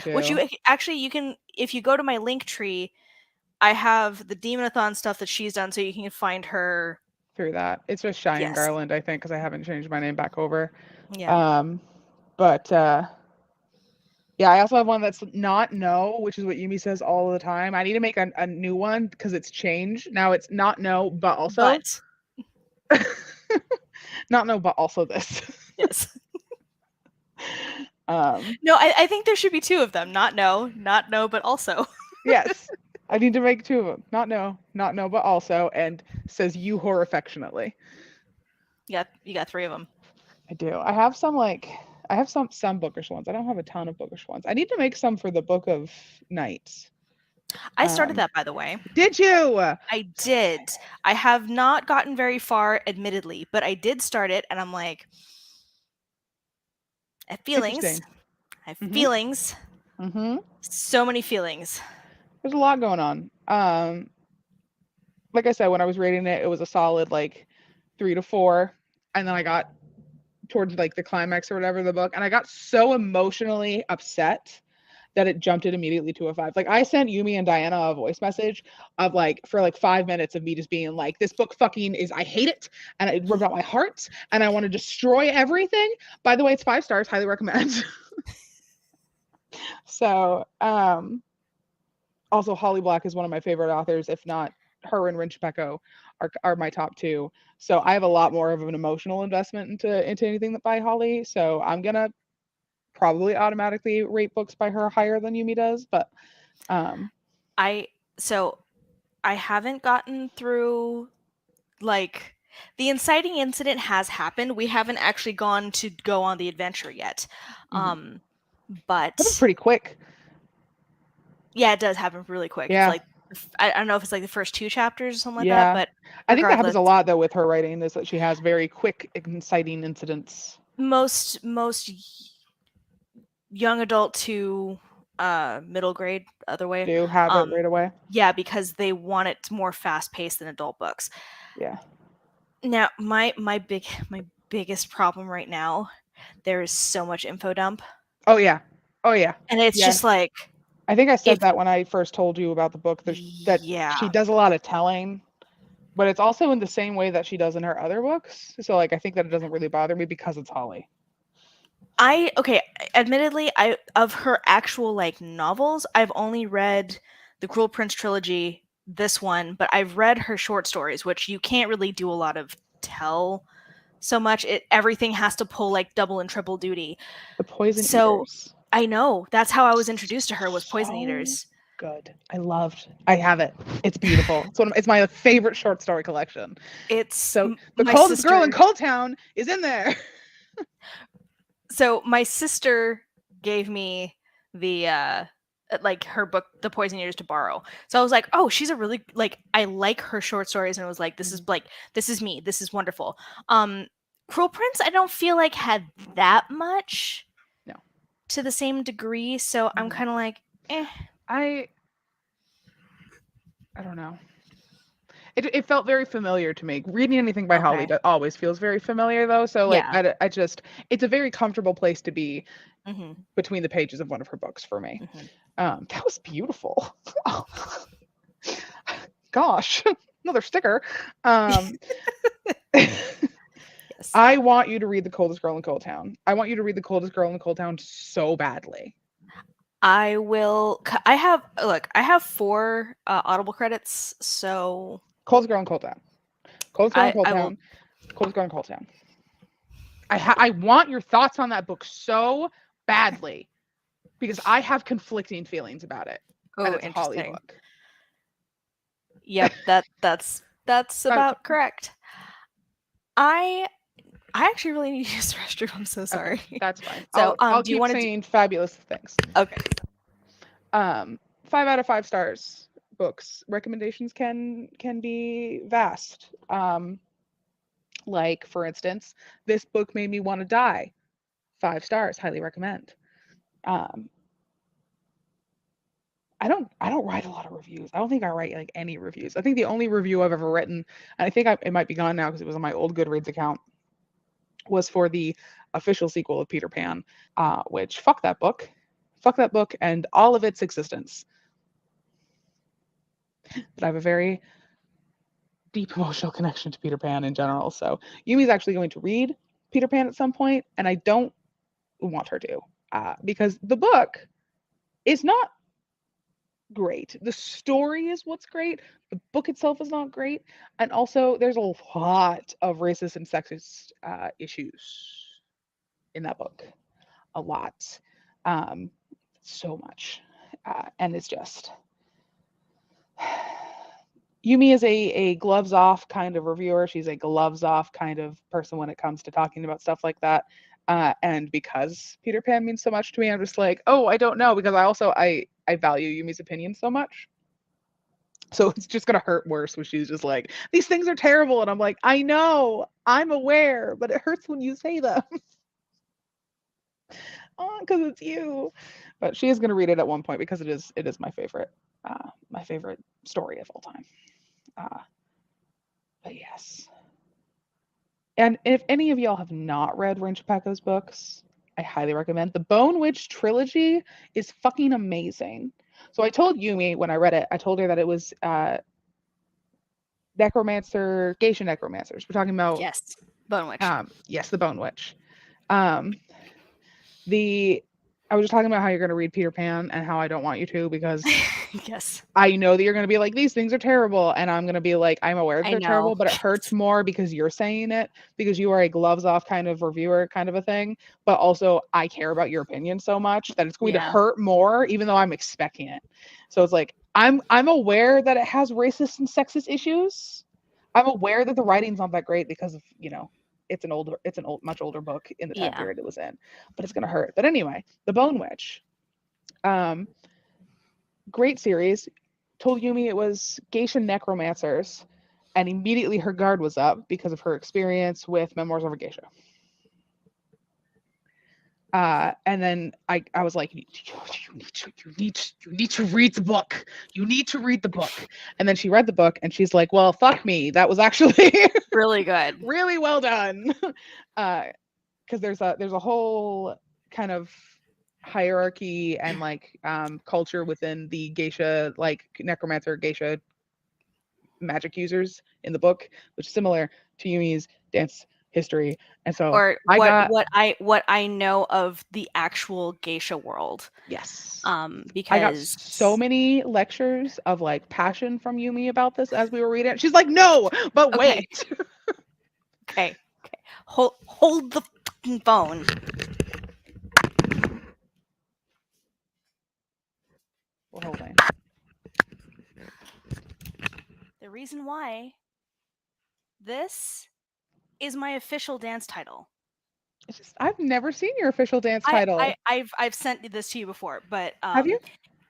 Which you can, if you go to my link tree, I have the Demonathon stuff that she's done, so you can find her through that. It's just Cheyenne Garland, I think, because I haven't changed my name back over. Yeah. But yeah, I also have one that's not no, which is what Yumi says all the time. I need to make a new one because it's changed. Now it's not no, but also not no, but also this. Yes. No, I think there should be 2 of them. Not no, but also. Yes. I need to make 2 of them. Not no, but also, and says you whore affectionately. Yeah, you got 3 of them. I do. I have some some bookish ones. I don't have a ton of bookish ones. I need to make some for the Book of Nights. I started that, by the way. Did you? I did. I have not gotten very far, admittedly, but I did start it, and I'm like, I have feelings. Mm-hmm. So many feelings. There's a lot going on. Like I said, when I was rating it, it was a solid like 3 to 4, and then I got towards like the climax or whatever of the book, and I got so emotionally upset that it jumped it immediately to a 5. Like I sent Yumi and Diana a voice message of like for like 5 minutes of me just being like, this book fucking is, I hate it, and it ripped out my heart, and I want to destroy everything. By the way, it's 5 stars, highly recommend. So also Holly Black is one of my favorite authors, if not her and Rin Pecco are my top 2. So I have a lot more of an emotional investment into anything that by Holly. So I'm gonna probably automatically rate books by her higher than Yumi does, but So I haven't gotten through, like, the inciting incident has happened. We haven't actually gone to go on the adventure yet. That was But pretty quick. yeah, it does happen really quick. It's Yeah. like, I don't know if it's like the first 2 chapters or something like Yeah. that, but I think that happens regardless, a lot though with her writing, is that she has very quick inciting incidents. most young adult to middle grade, other way. Do have it right away. Yeah, because they want it more fast paced than adult books. Yeah. Now, my biggest problem right now, there is so much info dump, Oh yeah. Oh yeah. and it's Yeah. just like, I think I said if that when I first told you about the book, that yeah, she does a lot of telling, but it's also in the same way that she does in her other books. So like I think that it doesn't really bother me because it's Holly. admittedly, of her actual like novels, I've only read the Cruel Prince trilogy, this one, but I've read her short stories, which you can't really do a lot of tell so much. Everything has to pull like double and triple duty. The Poison So Eaters. I know that's how I was introduced to her, was Poison Eaters. Good. I have it. It's beautiful. It's my favorite short story collection. It's so the my coldest sister, girl in Cold Town is in there. So my sister gave me the like her book, The Poison Eaters, to borrow. So I was like, oh, she's a really, like, I like her short stories, and it was like, this is like, this is me, this is wonderful. Cruel Prince, I don't feel like had that much, no, to the same degree. So I'm kind of like, I don't know. It felt very familiar to me. Reading anything by Holly that always feels very familiar though. So like I just, it's a very comfortable place to be between the pages of one of her books for me. That was beautiful. Oh. Gosh, another sticker. Yes. I want you to read The Coldest Girl in Cold Town. I want you to read The Coldest Girl in Cold Town so badly. I will. I have 4 Audible credits, so Coldest Girl in Cold Town. Coldest Girl in Cold Town. Coldest Girl in Cold Town. I want your thoughts on that book so badly because I have conflicting feelings about it. Oh, and it's interesting. A Holly book. Yep, that's about correct. I actually really need to use the restroom. I'm so sorry. Okay, that's fine. So I'll do you keep want saying fabulous things. Okay. 5 out of 5 stars books. Recommendations can be vast. Like for instance, this book made me want to die. 5 stars, highly recommend. I don't write a lot of reviews. I don't think I write like any reviews. I think the only review I've ever written, and I think it might be gone now because it was on my old Goodreads account, was for the official sequel of Peter Pan, which fuck that book and all of its existence. But I have a very deep emotional connection to Peter Pan in general. So Yumi's actually going to read Peter Pan at some point, and I don't want her to, because the book is not great. The story is what's great. The book itself is not great. And also there's a lot of racist and sexist issues in that book. A lot. So much. And it's just... Yumi is a gloves off kind of reviewer. She's a gloves off kind of person when it comes to talking about stuff like that. And because Peter Pan means so much to me, I'm just like, oh, I don't know, because I value Yumi's opinion so much. So it's just gonna hurt worse when she's just like, these things are terrible, and I'm like, I know, I'm aware, but it hurts when you say them. Oh, because it's you. But she is gonna read it at one point because it is my favorite story of all time. But yes. And if any of y'all have not read Rin Chupeco's books, I highly recommend. The Bone Witch trilogy is fucking amazing. So I told Yumi when I read it, I told her that it was geisha necromancers. We're talking about... Yes, Bone Witch. Yes, the Bone Witch. The I was just talking about how you're going to read Peter Pan and how I don't want you to because Yes, I know that you're going to be like, these things are terrible. And I'm going to be like, I'm aware that I they're know. terrible, but it hurts more because you're saying it, because you are a gloves off kind of reviewer, kind of a thing. But also, I care about your opinion so much that it's going to Yeah. hurt more, even though I'm expecting it. So it's like, I'm aware that it has racist and sexist issues. I'm aware that the writing's not that great because of, it's an old, much older book in the time Yeah. period it was in, but it's going to hurt. But anyway, The Bone Witch. Um, Great series. Told Yumi it was geisha necromancers, and immediately her guard was up because of her experience with Memoirs of a Geisha. And then I was like, you need to read the book. You need to read the book. And then she read the book, and she's like, well, fuck me. That was actually Really good. really well done. Because there's a whole kind of hierarchy and like culture within the geisha, like necromancer geisha magic users in the book, which is similar to Yumi's dance history. And so Or I got what I know of the actual geisha world. yes. I got Because so many lectures of like passion from Yumi about this as we were reading it. She's like, no, but okay, wait. okay, okay. Hold the fucking phone. We're holding. The reason why this is my official dance title. It's just I've never seen your official dance title. I've sent this to you before, but Have you?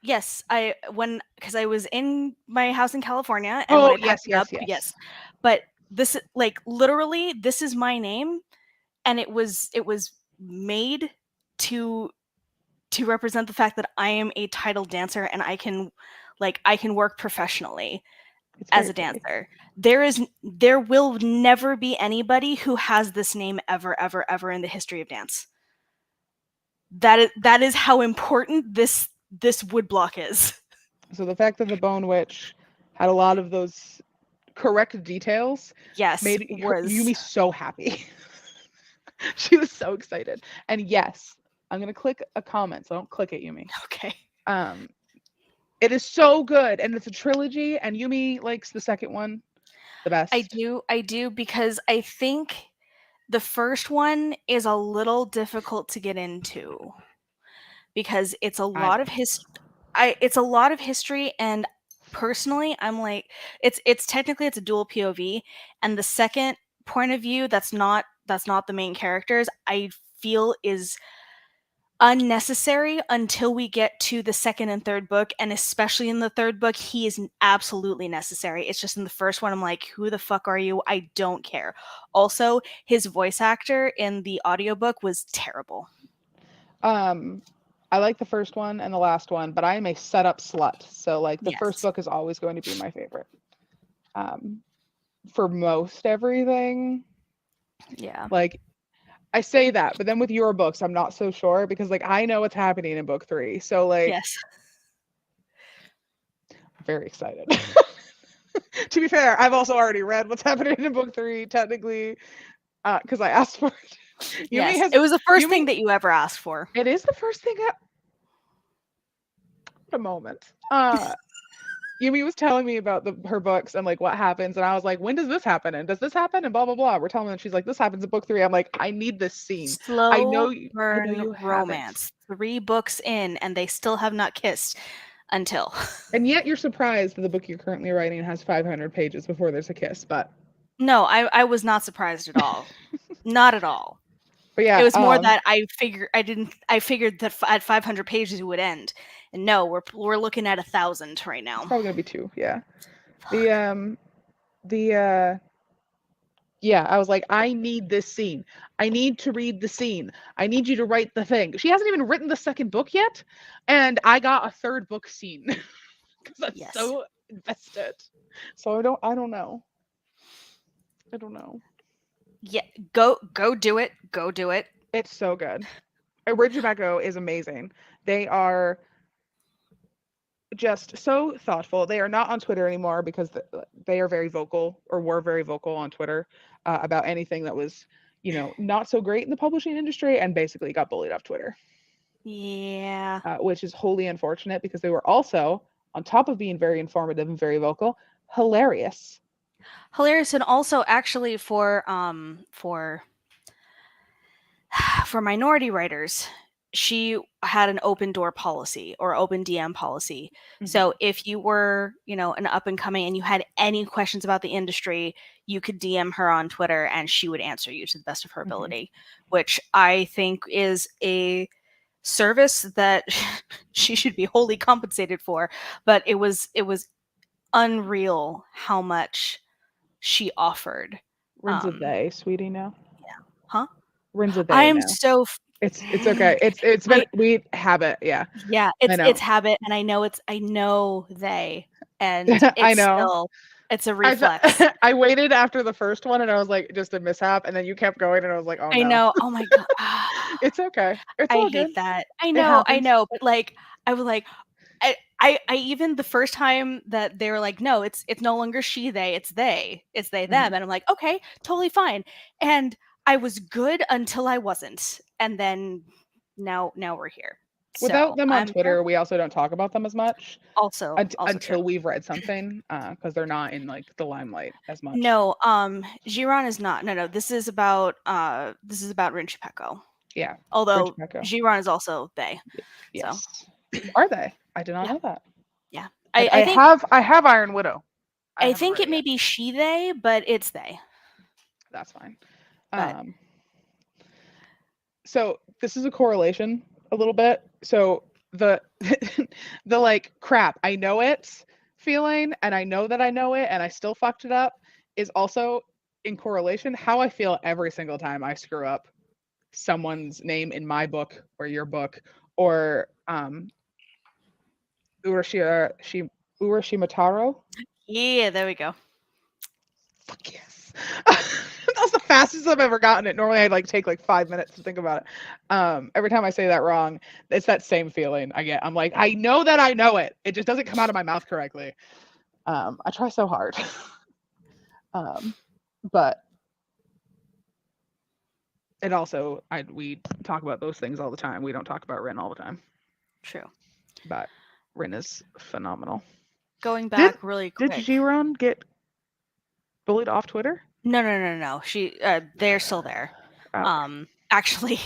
yes, because I was in my house in California and when Oh, I packed it up, yes. But this like literally this is my name and it was made to represent the fact that I am a title dancer and I can work professionally It's as very a pretty. dancer. There will never be anybody who has this name ever ever ever in the history of dance. That is how important this woodblock is. So the fact that the Bone Witch had a lot of those correct details Yes, made was Yumi so happy. She was so excited. And yes, I'm gonna click a comment, so don't click it, Yumi. okay. Um, it is so good, and it's a trilogy, and Yumi likes the second one the best. I do because I think the first one is a little difficult to get into because it's a I lot of it's a lot of history and personally I'm like it's technically it's a dual POV and the second point of view that's not the main characters I feel is unnecessary until we get to the second and third book and especially in the third book he is absolutely necessary. It's just in the first one I'm like who the fuck are you? I don't care. Also, his voice actor in the audiobook was terrible. um I like the first one and the last one, but I am a setup slut. So like the first Yes. book is always going to be my favorite. Um for most everything. Yeah. Like I say that, but then with your books, I'm not so sure because like I know what's happening in book 3. So like Yes. very excited. To be fair, I've also already read what's happening in book 3 technically because I asked for it. Yumi Yes. has It was the first Yumi thing that you ever asked for. it is the first thing at a moment. Yumi was telling me about her books and like what happens, and I was like, when does this happen? And does this happen? And blah blah blah. We're telling her, and she's like, this happens in book 3. I'm like, I need this scene. Slow I know burn you haven't. romance. 3 books in and they still have not kissed until. And yet you're surprised that the book you're currently writing has 500 pages before there's a kiss. But No, I was not surprised at all. Not at all. It yeah, was more that I figured that at 500 pages it would end. And no, we're looking at 1,000 right it's now. probably gonna be 2. Yeah. The Fuck. the yeah, I was like, I need this scene. I need to read the scene. I need you to write the thing. She hasn't even written the second book yet, and I got a third book scene because I'm Yes. so invested. So I don't know. I don't know. Yeah, go do it. Go do it. It's so good. Original Echo is amazing. They are just so thoughtful. They are not on Twitter anymore because they are very vocal or were very vocal on Twitter about anything that was, not so great in the publishing industry and basically got bullied off Twitter. Yeah. which is wholly unfortunate because they were also, on top of being very informative and very vocal, hilarious. Hilarious, and also actually for minority writers, she had an open door policy or open DM policy. Mhm. So if you were, an up and coming and you had any questions about the industry, you could DM her on Twitter and she would answer you to the best of her Mhm. ability, which I think is a service that she should be wholly compensated for. But it was unreal how much she offered. Rin's a they, sweetie, now. Huh? Rin's a I they am now. so It's okay. It's been, we have it, yeah. Yeah, I know. it's habit, and I know they, and I it's know. still it's a reflex. I waited after the first one and I was like, just a mishap, and then you kept going and I was like, oh I no. know. Oh my god. It's okay. It's I all hate good. that. It I happens. know, but like I was like I even the first time that they were like, no, it's no longer she, they, it's they. It's they, them. Mhm. And I'm like, okay, totally fine. And I was good until I wasn't. And then now we're here. Without So them on I'm here. Twitter, we also don't talk about them as much Also true. until we've read something, because they're not in like the limelight as much. No, Giron is not. No, this is about Rinchi Pecco. Yeah. Although Rinchmecca. Giron is also they. So Yes. Are they? I did not yeah, know that. yeah. And I think I have Iron Widow. I haven't read it it may yet. be she they, but it's they. That's fine. But Um, so this is a correlation a little bit. So the the like crap, I know it feeling, and I know that I know it and I still fucked it up, is also in correlation how I feel every single time I screw up someone's name in my book or your book, or Urashimataro. yeah, there we go. Fuck yes. That's the fastest I've ever gotten it. Normally I'd like take like 5 minutes to think about it. Every time I say that wrong, it's that same feeling I get. I'm like, I know that I know it. It just doesn't come out of my mouth correctly. I try so hard. But it also, we talk about those things all the time. We don't talk about Rin all the time. True. But Rin is phenomenal. Going back really quick. Did Giron get bullied off Twitter? No. They're still there. Okay. Actually,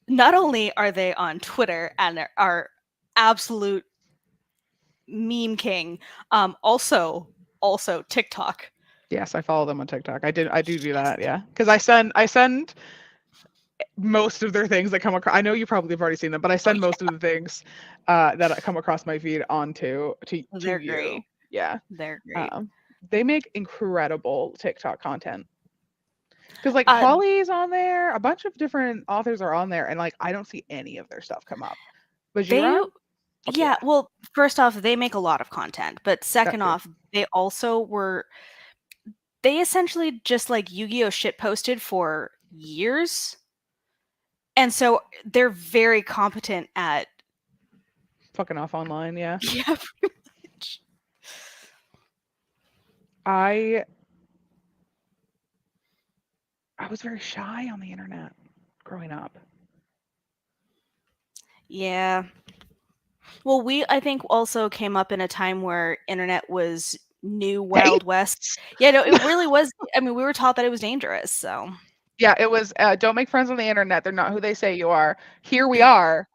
not only are they on Twitter and are absolute meme king, also TikTok. Yes, I follow them on TikTok. I do that, yeah. Because I send most of their things that come across. I know you probably have already seen them, but I send most of the things that come across my feed onto to They're you. great. Yeah. They're great. They make incredible TikTok content. Because like Holly's on there, a bunch of different authors are on there, and like I don't see any of their stuff come up. But Giron? Yeah, well, first off, they make a lot of content, but second true. off, they essentially just like Yu-Gi-Oh shit posted for years. And so they're very competent at Fucking off online, yeah. yeah, pretty much. I was very shy on the internet growing up. Yeah. Well, I think also came up in a time where internet was new Wild West. Yeah, no, it really was. I mean, we were taught that it was dangerous, so. Yeah, it was don't make friends on the internet. They're not who they say you are. Here we are,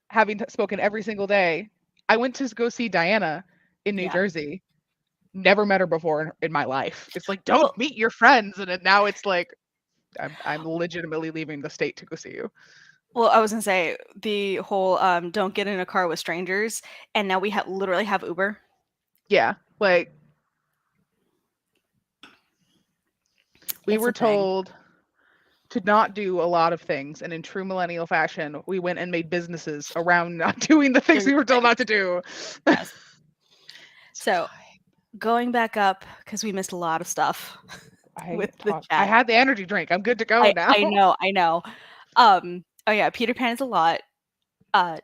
having spoken every single day. I went to go see Diana in New Jersey. Never met her before in my life. It's like, don't meet your friends, and now it's like I'm legitimately leaving the state to go see you. Well, I was gonna say the whole don't get in a car with strangers, and now we literally have Uber. Yeah, like we were told to not do a lot of things, and in true millennial fashion, we went and made businesses around not doing the things we were told not to do. Yes. So, going back up because we missed a lot of stuff with the chat. I had the energy drink. I'm good to go now. I know. Oh yeah, Peter Pan is a lot.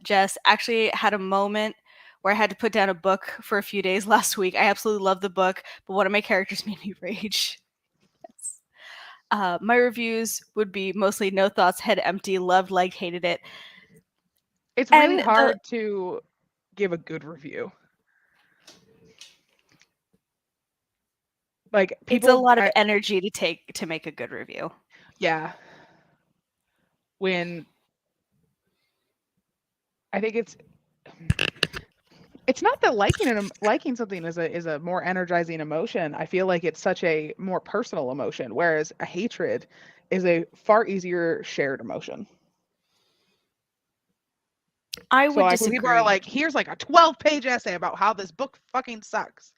Jess actually had a moment where I had to put down a book for a few days last week. I absolutely love the book, but one of my characters made me rage. Yes. My reviews would be mostly no thoughts, head empty, loved, liked, hated it. It's really And hard to give a good review. Like it's a lot of energy to take to make a good review. Yeah. When I think it's not that liking something is a more energizing emotion. I feel like it's such a more personal emotion, whereas a hatred is a far easier shared emotion. I So would like when people are disagree. like, here's like a 12-page essay about how this book fucking sucks.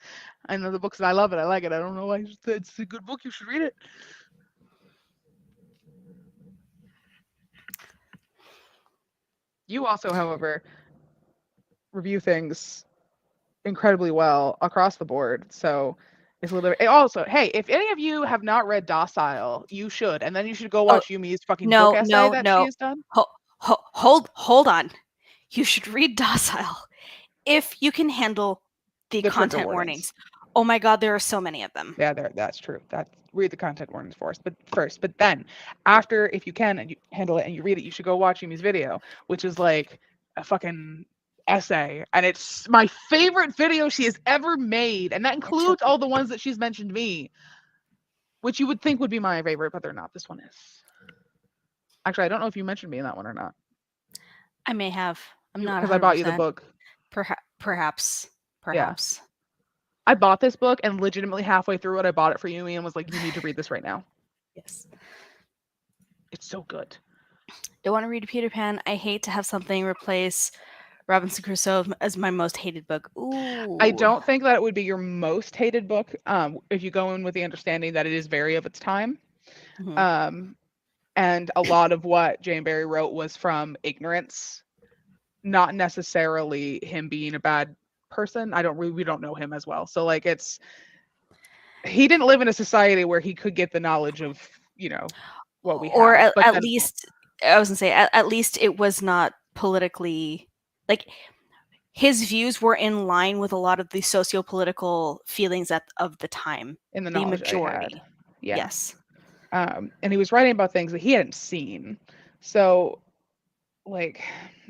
I know the books and I love it, I like it. I don't know why it's a good book, you should read it. You also, however, review things incredibly well across the board. So it's a little bit. Also, hey, if any of you have not read Docile, you should, and then you should go watch Yumi's fucking book essay that she has done. Hold on. You should read Docile if you can handle the content warnings. Oh my god, there are so many of them. Yeah, that's true. Read the content warnings first, but then after, if you can and you handle it and you read it, you should go watch Yumi's video, which is like a fucking essay, and it's my favorite video she has ever made, and that includes all the ones that she's mentioned me, which you would think would be my favorite, but they're not. This one is. Actually, I don't know if you mentioned me in that one or not. I may have. I'm not 100%. Because I bought you the book. Perhaps. Yeah. I bought this book, and legitimately halfway through it, I bought it for Yumi and was like, you need to read this right now. Yes. It's so good. Don't want to read Peter Pan. I hate to have something replace Robinson Crusoe as my most hated book. Ooh. I don't think that it would be your most hated book if you go in with the understanding that it is very of its time. Mm-hmm. And a lot of what Jane Barry wrote was from ignorance, not necessarily him being a bad person. We don't know him as well. So like he didn't live in a society where he could get the knowledge of, what we have. Or at least, I was going to say, at least it was not politically, like, his views were in line with a lot of the socio-political feelings of the time. In the majority. Yeah. Yes. And he was writing about things that he hadn't seen. So like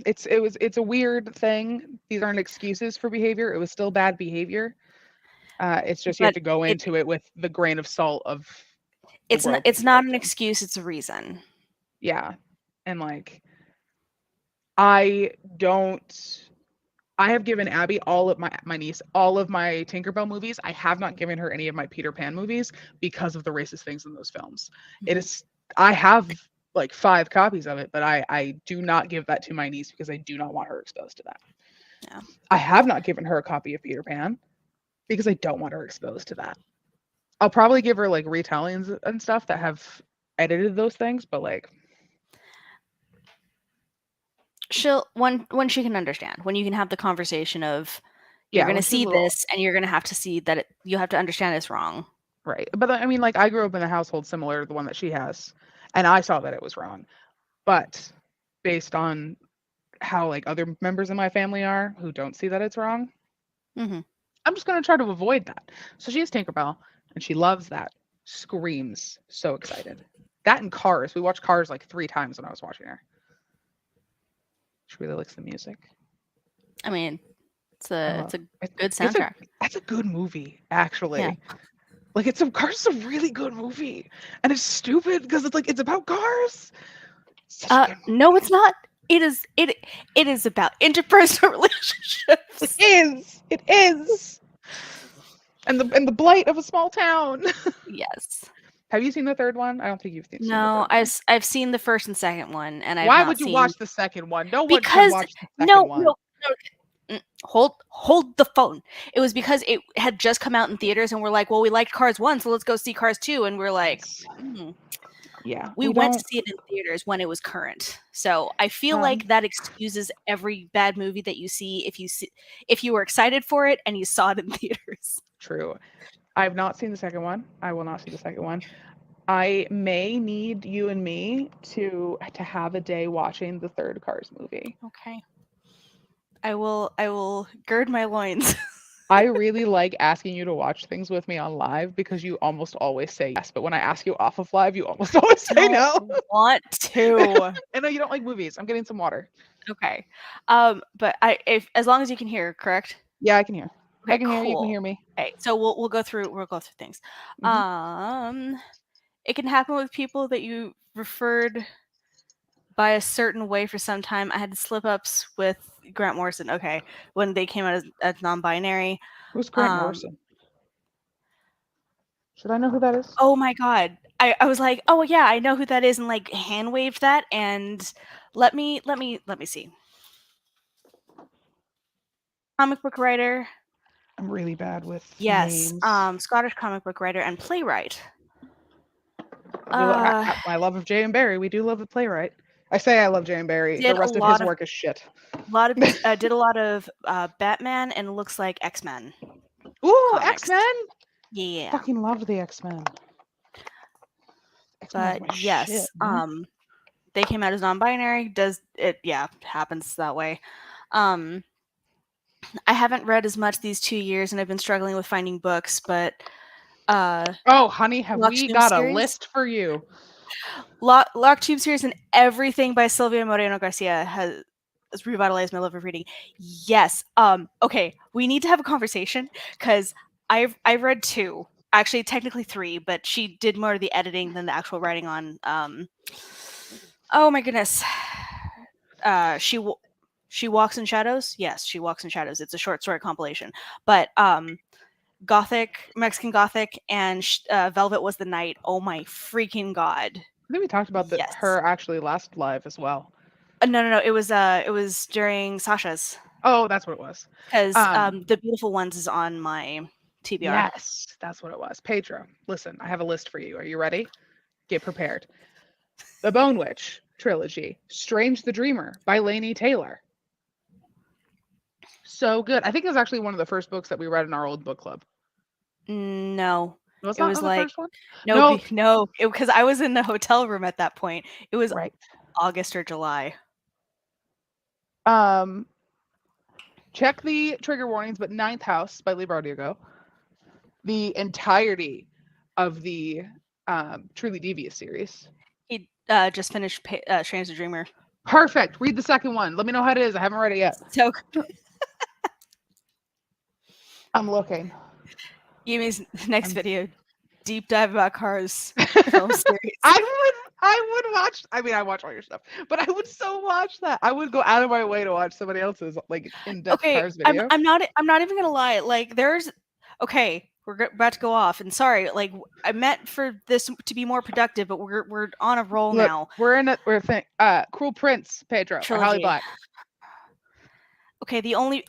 it's a weird thing. These aren't excuses for behavior. It was still bad behavior. It's just you have to go into it with the grain of salt of it's not an excuse, it's a reason. Yeah. And like I have given Abby all of my niece all of my Tinkerbell movies. I have not given her any of my Peter Pan movies because of the racist things in those films. Mm-hmm. I have like 5 copies of it, but I do not give that to my niece because I do not want her exposed to that. Yeah. I have not given her a copy of Peter Pan because I don't want her exposed to that. I'll probably give her like retellings and stuff that have edited those things, but like she'll when she can understand, when you can have the conversation of you're going to see this and you're going to have to see that you have to understand it's wrong. Right. But I mean, like I grew up in a household similar to the one that she has, and I saw that it was wrong. But based on how like other members of my family are who don't see that it's wrong, mm-hmm. I'm just going to try to avoid that. So she has Tinkerbell and she loves that. Screams. So excited. That and Cars. We watched Cars like 3 times when I was watching her. She really likes the music. I mean, it's a good soundtrack. That's a good movie, actually. Yeah. Like Cars is a really good movie, and it's stupid because it's about cars. No, it's not. It is about interpersonal relationships. It is. And the blight of a small town. Yes. Have you seen the 3rd one? I don't think you've seen. No, I've seen the 1st and 2nd one, and why would you watch the 2nd one? No one can watch the 2nd one. No. Hold the phone. It was because it had just come out in theaters, and we're like, well, we liked Cars 1, so let's go see Cars 2, and we're like, yeah, we went to see it in theaters when it was current. So I feel like that excuses every bad movie that you see if you were excited for it and you saw it in theaters. True. I've not seen the 2nd one. I will not see the 2nd one. I may need you and me to have a day watching the 3rd Cars movie. Okay. I will gird my loins. I really like asking you to watch things with me on live because you almost always say yes, but when I ask you off of live, you almost always say no. Want to. I know you don't like movies. I'm getting some water. Okay. But if as long as you can hear, correct? Yeah, I can hear. I Okay, can hear you. You can cool. hear me. Okay, so we'll go through things. Mhm. It can happen with people that you referred by a certain way for some time. I had slip ups with Grant Morrison. Okay, when they came out as non-binary. Who's Grant Um, Morrison? Should I know who that is? oh my god, I was like, oh yeah, I know who that is, and like hand waved that, and let me see. Comic book writer. I'm really bad with Yes, names. Scottish comic book writer and playwright. I love of J.M. Barrie. We do love a playwright. I say I love J.M. Barrie. The Did a rest of his lot of work is shit. did a lot of Batman and looks like X-Men Ooh, comics. X-Men! Yeah. Fucking loved the X-Men. X-Men is But my yes, shit, man. they came out as non-binary. Does it? Yeah, happens that way. I haven't read as much these 2 years, and I've been struggling with finding books. But Oh, honey, have Lock we Tomb got a series, list for you? Lock Tomb series, and everything by Silvia Moreno Garcia has revitalized my love of reading. Yes. Okay, we need to have a conversation because I've read 2, actually technically 3, but she did more of the editing than the actual writing on. Oh my goodness. She Walks in Shadows. Yes, She Walks in Shadows. It's a short story compilation. But Gothic, Mexican Gothic, and Velvet Was the Night. Oh my freaking god! I think we talked about Yes. her actually last live as well. No. It was during Sasha's. Oh, that's what it was. Because The Beautiful Ones is on my TBR. Yes, that's what it was. Pedro, listen, I have a list for you. Are you ready? Get prepared. The Bone Witch trilogy, Strange the Dreamer by Laini Taylor. So good. I think it was actually one of the first books that we read in our old book club. No. Was It not was the like first one? no, because I was in the hotel room at that point. It was Right. August or July. Check the trigger warnings, but Ninth House by Lee Bardugo. The entirety of the Truly Devious series. He just finished Strange the Dreamer. Perfect. Read the second one. Let me know how it is. I haven't read it yet. So I'm looking. Yumi's next video, deep dive about Cars film series. I would watch. I mean, I watch all your stuff, but I would so watch that. I would go out of my way to watch somebody else's like in-depth Cars video. I'm not even gonna lie. Like, we're about to go off, and sorry, like I meant for this to be more productive, but we're on a roll now. We're Cruel Prince, Pedro, by Holly Black. Okay,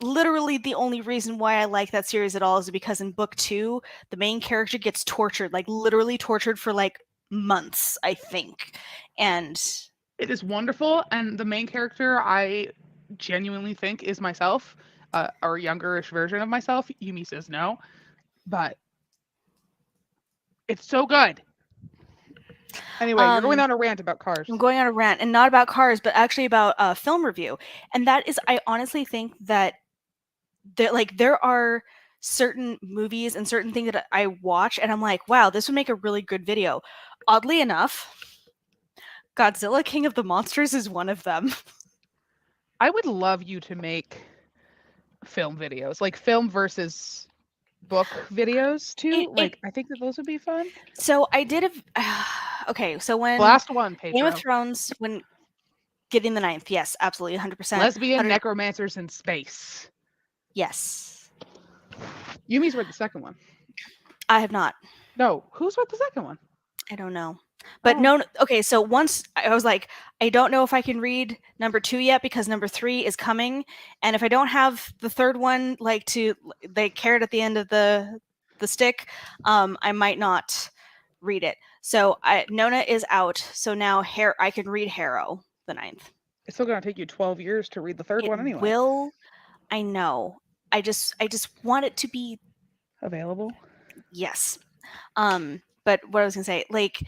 literally the only reason why I like that series at all is because in book 2, the main character gets tortured, like literally tortured for like months, I think. And it is wonderful, and the main character I genuinely think is myself, or a youngerish version of myself. Yumi says no, but it's so good. Anyway, you're going on a rant about Cars. I'm going on a rant, and not about Cars, but actually about film review. And that is, I honestly think that there are certain movies and certain things that I watch, and I'm like, wow, this would make a really good video. Oddly enough, Godzilla King of the Monsters is one of them. I would love you to make film videos, like film versus book videos too. I think that those would be fun. So I did okay, so when last one, Pedro. Game of Thrones, when getting the 9th, yes, absolutely, 100%. Lesbian necromancers in space. Yes. Yumi's read the second one. I have not. No, who's read the second one? I don't know. But no, okay, so once I was like, I don't know if I can read number 2 yet because number 3 is coming, and if I don't have the third one, like the carrot at the end of the stick, I might not read it. So Nona is out, so now I can read Harrow the 9th. It's still gonna take you 12 years to read the third one anyway. I know. I just want it to be available. Yes. But what I was gonna say, like,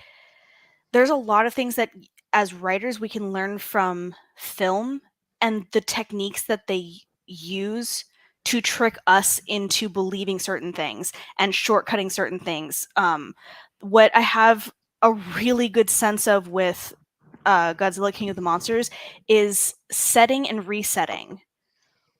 there's a lot of things that as writers we can learn from film and the techniques that they use to trick us into believing certain things and shortcutting certain things. What I have a really good sense of with Godzilla King of the Monsters is setting and resetting,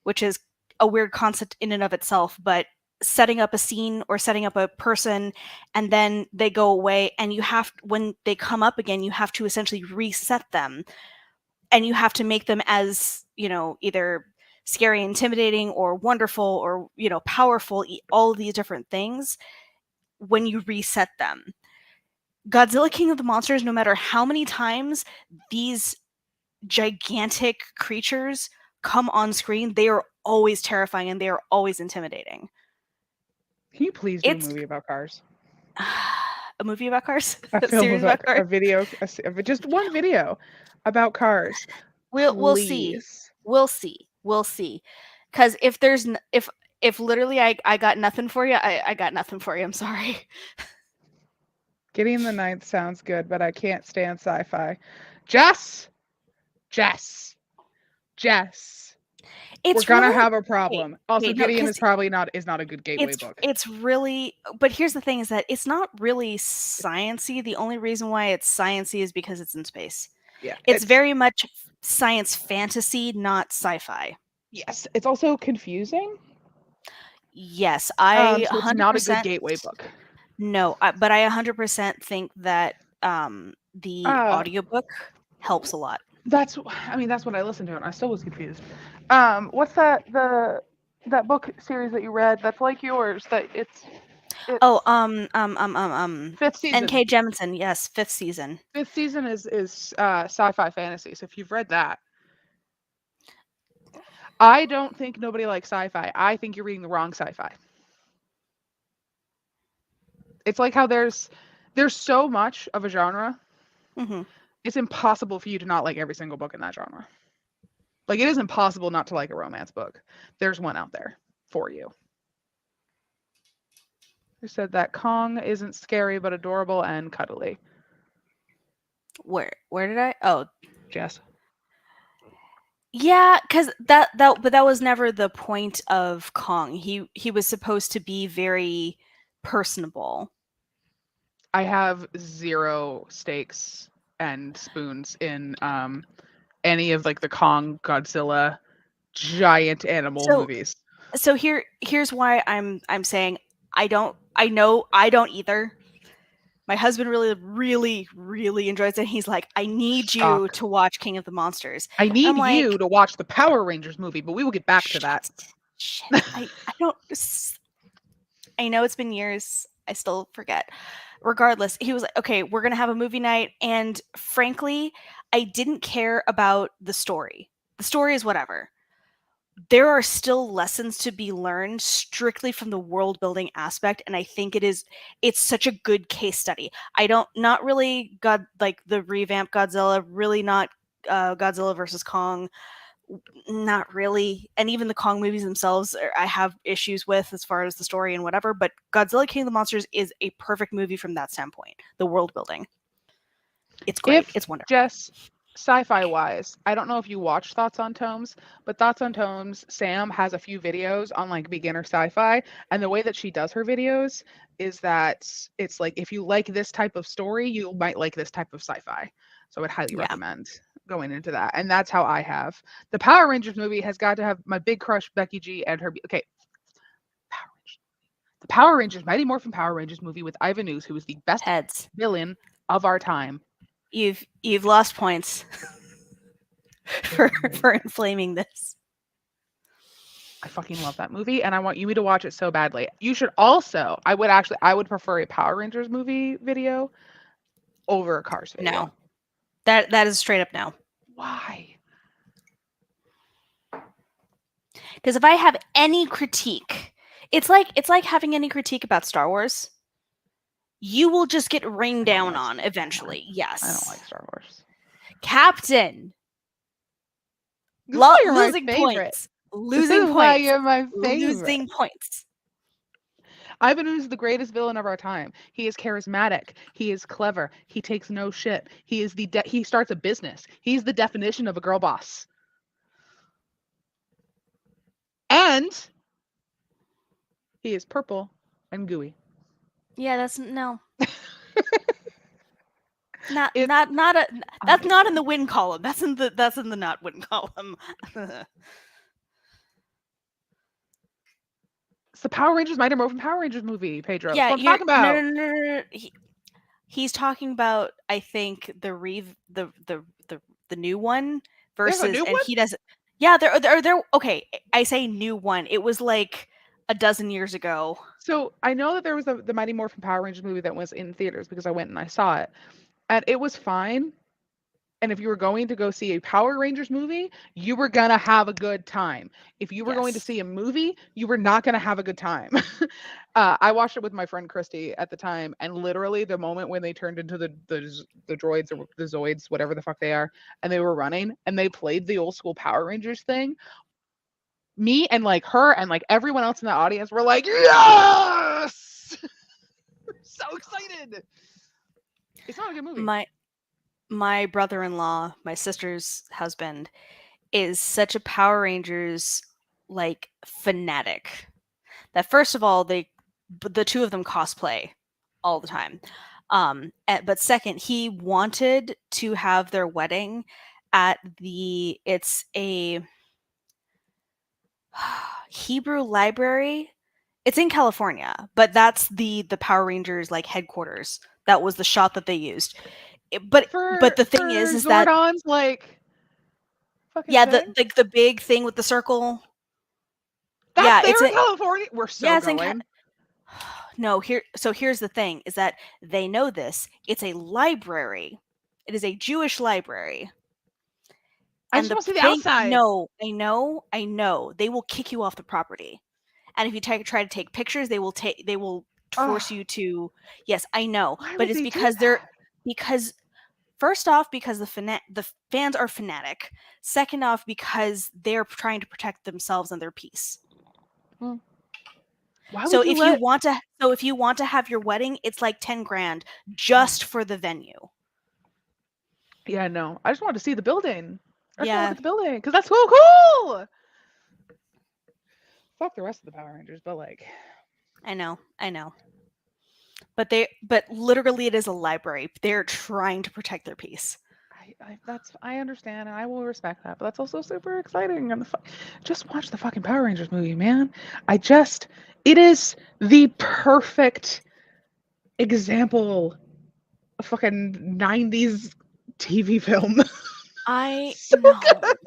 which is a weird concept in and of itself, but setting up a scene or setting up a person and then they go away, and you have, when they come up again, you have to essentially reset them, and you have to make them as, either scary, intimidating, or wonderful, or powerful, all of these different things when you reset them. Godzilla King of the Monsters, no matter how many times these gigantic creatures come on screen, they are always terrifying and they are always intimidating. Can you please do It's a movie about cars? a movie about cars? A A film series about cars? a video, just one video about cars. We'll see. Please. We'll see. We'll see. Because if there's if literally I got nothing for you, I got nothing for you. I'm sorry. Gideon the Ninth sounds good, but I can't stand sci-fi. Jess. It's We're gonna really, have a problem. Also, wait, no, Gideon is 'cause probably not a good gateway it's book. it's really, but here's the thing, is that it's not really science-y. The only reason why it's science-y is because it's in space. Yeah, It's very much science fantasy, not sci-fi. yes. It's also confusing. Yes, I So it's not a good 100%, gateway book. no, but I 100% think that the audiobook helps a lot. That's what I listened to, and I still was confused. What's that book series that you read that's like yours? It's Oh, fifth season. N.K. Jemisin, yes, 5th season. Fifth season is sci-fi fantasy. So if you've read that, I don't think nobody likes sci-fi. I think you're reading the wrong sci-fi. It's like how there's so much of a genre. Mm-hmm. It's impossible for you to not like every single book in that genre. Like, it is impossible not to like a romance book. There's one out there for you. Who said that Kong isn't scary but adorable and cuddly? Where did I? Oh, Jess. yeah, because but that was never the point of Kong. He was supposed to be very personable. I have zero stakes and spoons in any of like the Kong, Godzilla, giant animal movies. So here's why I'm saying I don't either. My husband really enjoys it. He's like, I need you to watch King of the Monsters. I need you to watch the Power Rangers movie, but we will get back to that. Shit. I don't. I know it's been years. I still forget. Regardless, he was like, okay, we're going to have a movie night. And frankly, I didn't care about the story. The story is whatever. There are still lessons to be learned strictly from the world building aspect. And I think it's such a good case study. Not really like the revamped Godzilla, really not Godzilla versus Kong. Not really. And even the Kong movies themselves, I have issues with as far as the story and whatever, but Godzilla King of the Monsters is a perfect movie from that standpoint. The world building. It's great. It's wonderful. Jess, sci-fi wise, I don't know if you watch Thoughts on Tomes, but Thoughts on Tomes, Sam has a few videos on like beginner sci-fi, and the way that she does her videos is that it's like, if you like this type of story, you might like this type of sci-fi. So I would highly recommend going into that. And that's how I have. The Power Rangers movie has got to have my big crush Becky G and her okay. Power Rangers. The Power Rangers Mighty Morphin Power Rangers movie with Ivan Ooze, who is the best villain of our time. You've lost points for inflaming this. I fucking love that movie, and I want you to watch it so badly. You should also. I would prefer a Power Rangers movie video over a Cars video. No, that is straight up no. Why? Because if I have any critique, it's like having any critique about Star Wars. You will just get rained down on eventually. Yes. I don't like Star Wars. Captain. Losing points. Losing points. You're my favorite. Losing points. Ivan Ooze is the greatest villain of our time. He is charismatic. He is clever. He takes no shit. He is he starts a business. He's the definition of a girl boss. And he is purple and gooey. Yeah, that's no. Not It's not not a that's not in the amazing. win column. That's in the not win column. It's the Power Rangers Mighty Morphin Power Rangers movie, Pedro. That's Yeah, what I'm you're talking no about. no no no. No. He's talking about I think the new one There's a versus new and one. he doesn't. Yeah, there okay. I say new one. It was like a dozen years ago. So I know that there was the Mighty Morphin Power Rangers movie that was in theaters because I went and I saw it, and it was fine. And if you were going to go see a Power Rangers movie, you were gonna have a good time. If you were going to Yes. see a movie, you were not gonna have a good time. I watched it with my friend Christy at the time, and literally the moment when they turned into the droids or the Zoids, whatever the fuck they are, and they were running, and they played the old school Power Rangers thing, me and like her and like everyone else in the audience were like, yes, so excited. It's not a good movie. My brother-in-law, my sister's husband, is such a Power Rangers like fanatic that first of all the two of them cosplay all the time. But second, he wanted to have their wedding at it's a Hebrew library. It's in California, but that's the Power Rangers like headquarters. That was the shot that they used. But the thing For is that Zordon's like fucking yeah, thing. the big thing with the circle. That's Yeah, it's there in a California. We're yeah, so it's in going. no, here's the thing is that they know this. It's a library. It is a Jewish library. I And just the want to see the thing outside. no, I know. They will kick you off the property. And if you try to take pictures, they will force Ugh, you to yes, I know. why But would it's they do because that? because first off because the fans are fanatic. Second off because they're trying to protect themselves and their peace. Hmm. Why would you let? So if you want to have your wedding, it's like 10 grand just for the venue. Yeah, no. I just wanted to see the building. I just want to look Yeah, at the building because that's so cool. Fuck the rest of the Power Rangers, but like, I know. I know. But literally it is a library. They're trying to protect their peace. I understand and I will respect that, but that's also super exciting. And just watch the fucking Power Rangers movie, man. It is the perfect example of fucking 90s TV film. I So know. good.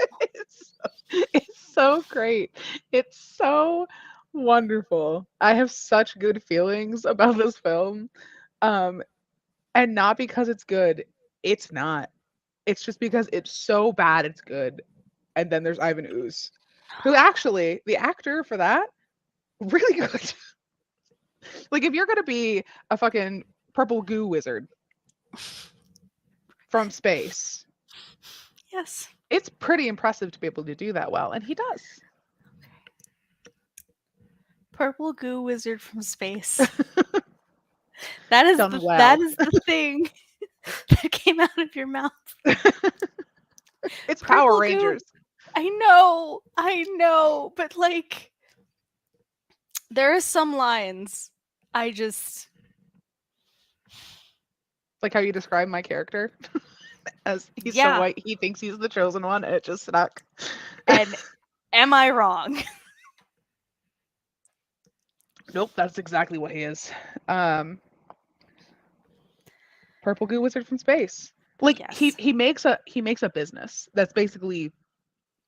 It's so great. It's so wonderful. I have such good feelings about this film. Um, and not because it's good. It's not. It's just because it's so bad it's good. And then there's Ivan Ooze, who actually, the actor for that, really good. Like if you're gonna be a fucking purple goo wizard from space, Yes. it's pretty impressive to be able to do that well, and he does. Purple goo wizard from space. Done That well. is the thing that came out of your mouth. It's Power Purple goo. Rangers. I know, but like there are some lines I just Like how you describe my character as he's so yeah. white, he thinks he's the chosen one, and it just stuck. And am I wrong? Nope, that's exactly what he is. Um, Purple goo wizard from space. Like Yes. he makes a business that's basically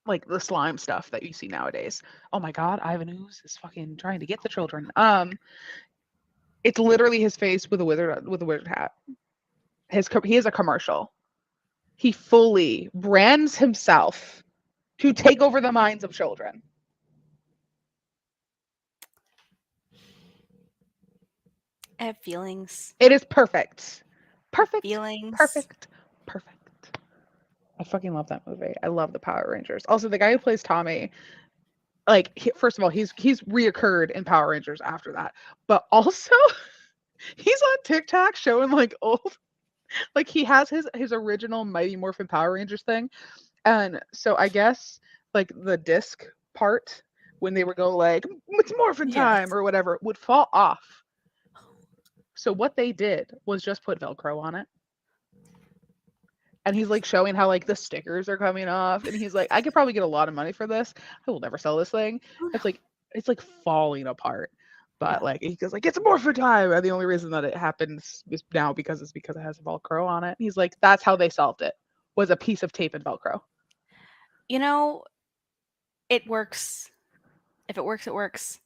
like the slime stuff that you see nowadays. Oh my god, Ivan Ooze is fucking trying to get the children. It's literally his face with a wizard hat. He is a commercial. He fully brands himself to take over the minds of children. I have feelings. It is perfect. Perfect. Feelings. Perfect. Perfect. I fucking love that movie. I love the Power Rangers. Also, the guy who plays Tommy, like, first of all, he's reoccurred in Power Rangers after that, but also he's on TikTok showing like old, like he has his original Mighty Morphin Power Rangers thing, and so I guess like the disc part when they would go like it's Morphin time Yes. or whatever would fall off. So what they did was just put Velcro on it. and he's like showing how like the stickers are coming off, and he's like, I could probably get a lot of money for this. I will never sell this thing. Oh, no. It's like falling apart. Yeah. But like he goes like, it's more for time. And the only reason that it happens is now because it has Velcro on it. He's like, that's how they solved it. Was a piece of tape and Velcro. You know, it works. If it works, it works.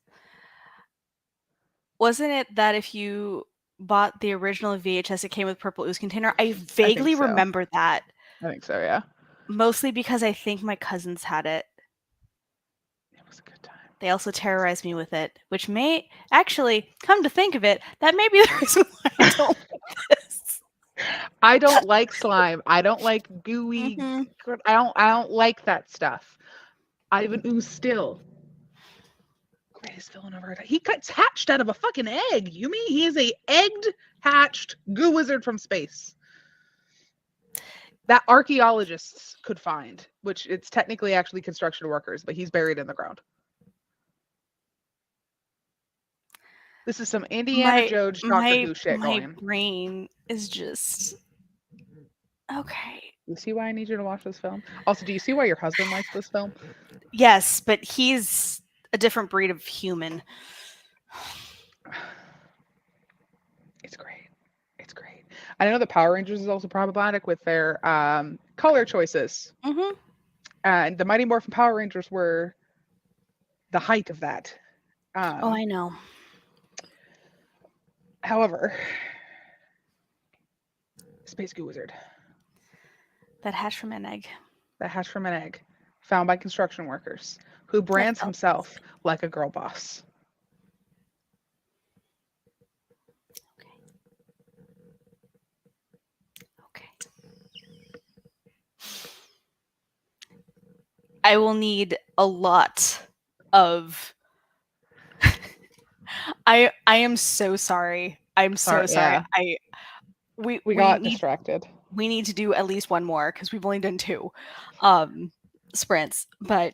Wasn't it that if you bought the original VHS, it came with purple ooze container? I vaguely so. remember that. I think so, yeah. Mostly because I think my cousins had it. It was a good time. They also terrorized me with it, which may actually, come to think of it, that may be the reason why I don't like this. I don't like slime. I don't like gooey. I don't like that stuff. I have an ooze still. Greatest villain ever. He gets hatched out of a fucking egg. You mean he is a egged, hatched goo wizard from space that archaeologists could find, which it's technically actually construction workers, but he's buried in the ground. This is some Indiana Jones Doctor Who shit going. My brain is just okay. You see why I need you to watch this film? Also, do you see why your husband likes this film? Yes, but he's a different breed of human. It's great. It's great. I know the Power Rangers is also problematic with their color choices. Mm-hmm. And the Mighty Morphin Power Rangers were the height of that. Oh, I know. However, Space Goo Wizard. That hatched from an egg. That hatched from an egg. Found by construction workers. Who brands himself like a girl boss. Okay. I will need a lot of... I am so sorry. I'm so sorry. Yeah. We got distracted. We need to do at least one more because we've only done 2 sprints. But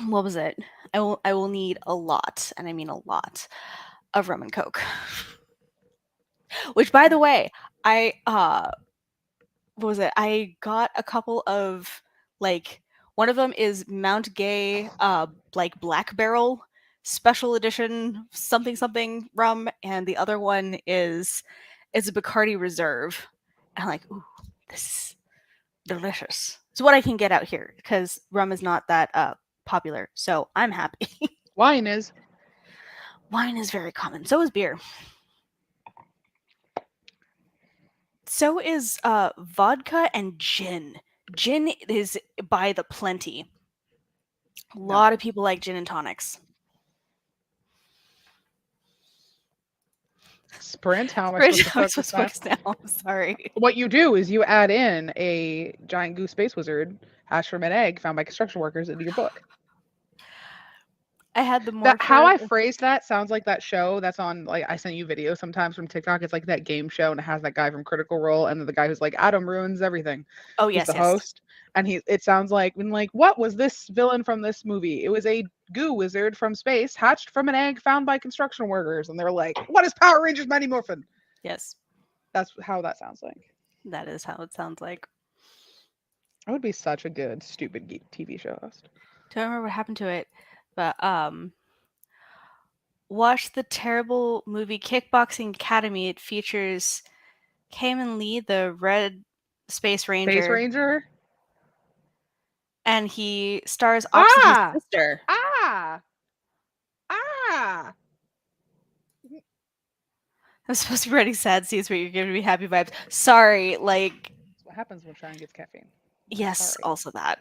what was it? I will need a lot, and I mean a lot, of rum and coke. Which, by the way, what was it? I got a couple of, like, one of them is Mount Gay like Black Barrel special edition something rum, and the other one is a Bacardi Reserve. And I'm like, ooh, this is delicious. It's what I can get out here because rum is not that popular, so I'm happy. Wine is very common. So is beer. So is vodka and gin. Gin is by the plenty. A lot of people like gin and tonics. Sprint, how am I supposed to focus now? I'm sorry. What you do is you add in a giant goose space wizard hatched from an egg found by construction workers into your book. I had the more how I phrased that sounds like that show that's on, like, I sent you videos sometimes from TikTok. It's like that game show, and it has that guy from Critical Role, and then the guy who's like, Adam ruins everything. Oh, He's yes, the host, and it sounds like, what was this villain from this movie? It was a goo wizard from space, hatched from an egg found by construction workers, and they're like, what is Power Rangers Mighty Morphin? Yes, that's how that sounds like. That is how it sounds like. I would be such a good stupid TV show host. Don't remember what happened to it, but watch the terrible movie Kickboxing Academy. It features Kamen Lee, the red Space Ranger. And he stars opposite his sister. I'm supposed to be writing sad scenes, but you're giving me happy vibes. Sorry, like... That's what happens when Cheyenne gets caffeine. Yes, also that.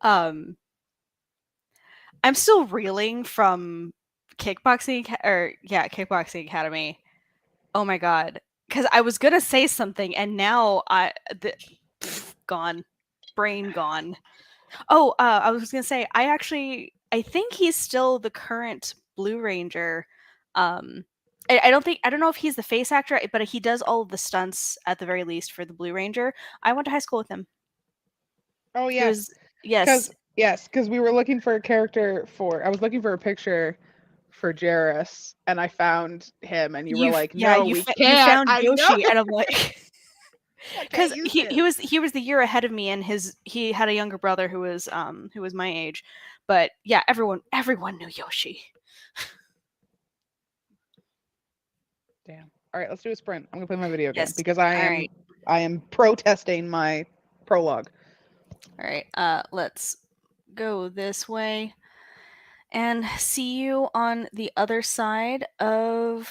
I'm still reeling from Kickboxing Academy. Oh my god. Because I was going to say something, and now gone. Brain gone. Oh, I was going to say, I think he's still the current Blue Ranger. I don't know if he's the face actor, but he does all of the stunts at the very least for the Blue Ranger. I went to high school with him. Oh, yes. Yes, because we were looking for a character I was looking for a picture for Jairus, and I found him, and you were like, no, we can't. You found Yoshi, and I'm like... Because he was the year ahead of me, and he had a younger brother who was my age. But yeah, everyone knew Yoshi. Damn. All right, let's do a sprint. I'm gonna play my video game Yes. because I am protesting my prologue. All right. Let's go this way and see you on the other side of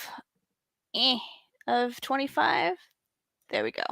25. There we go.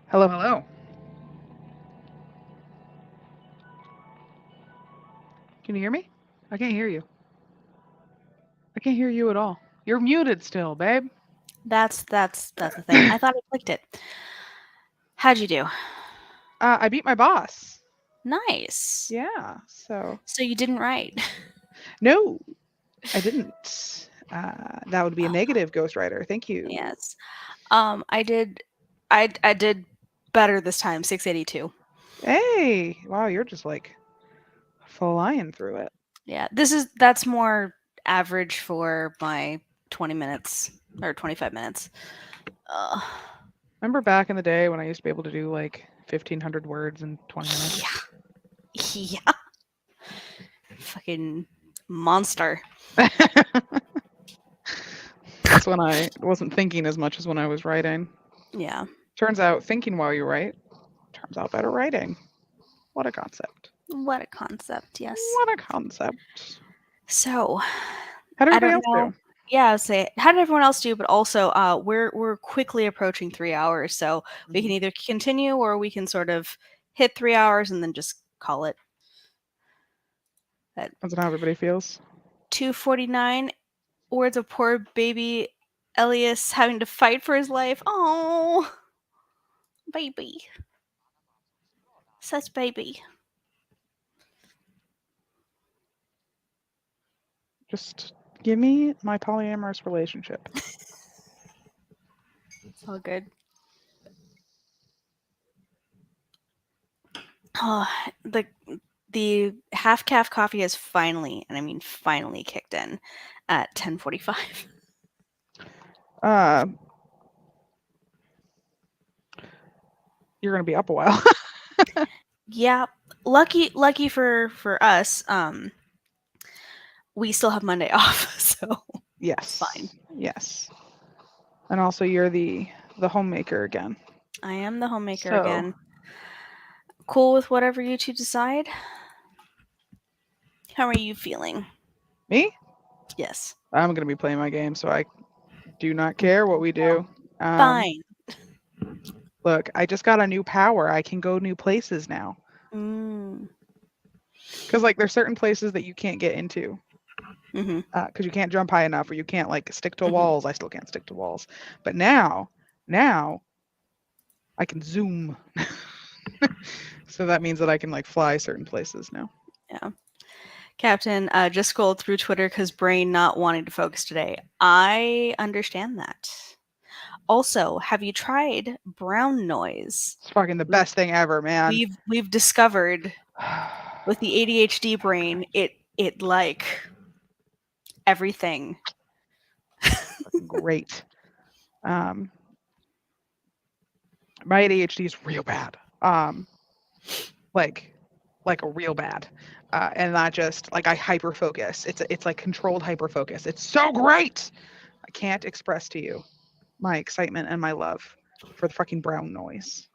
Hello, hello. Can you hear me? I can't hear you. I can't hear you at all. You're muted still, babe. That's the thing. I thought I clicked it. How'd you do? I beat my boss. Nice. Yeah, so. So you didn't write. No, I didn't. That would be a negative, Ghostwriter. Thank you. Yes. I did better this time, 682. Hey, wow, you're just like flying through it. Yeah, that's more average for my 20 minutes or 25 minutes. Remember back in the day when I used to be able to do like 1,500 words in 20 minutes? Yeah. Fucking monster. That's when I wasn't thinking as much as when I was writing. Yeah. Turns out thinking while you write turns out better writing. What a concept. What a concept, yes. What a concept. So, How'd I everybody don't else know. do? Yeah, I would say, how did everyone else do? But also, we're quickly approaching 3 hours, so we can either continue or we can sort of hit 3 hours and then just call it. At That's not how everybody feels. 2:49, words of poor baby Elias having to fight for his life. Oh, baby, such baby. Just give me my polyamorous relationship. It's all good. Oh, the half calf coffee has finally, and I mean finally, kicked in at 10:45. You're gonna be up a while. Yeah, lucky for us. We still have Monday off, so Yes. fine. Yes. And also, you're the homemaker again. I am the homemaker So- again. Cool with whatever you two decide. How are you feeling? Me? Yes. I'm gonna be playing my game, so I do not care what we do. Fine. Look, I just got a new power. I can go new places now. Mm. Because like there's certain places that you can't get into. Mhm. Because you can't jump high enough, or you can't like stick to Mhm. walls. I still can't stick to walls. But now I can zoom. So that means that I can like fly certain places now. Yeah. Captain, just scrolled through Twitter because brain not wanting to focus today. I understand that. Also, have you tried brown noise? It's fucking the best thing ever, man. We've discovered with the ADHD brain, it like everything. Great. My ADHD is real bad. Like a real bad. And not just like I hyper focus. It's like controlled hyper focus. It's so great. I can't express to you my excitement and my love for the fucking brown noise.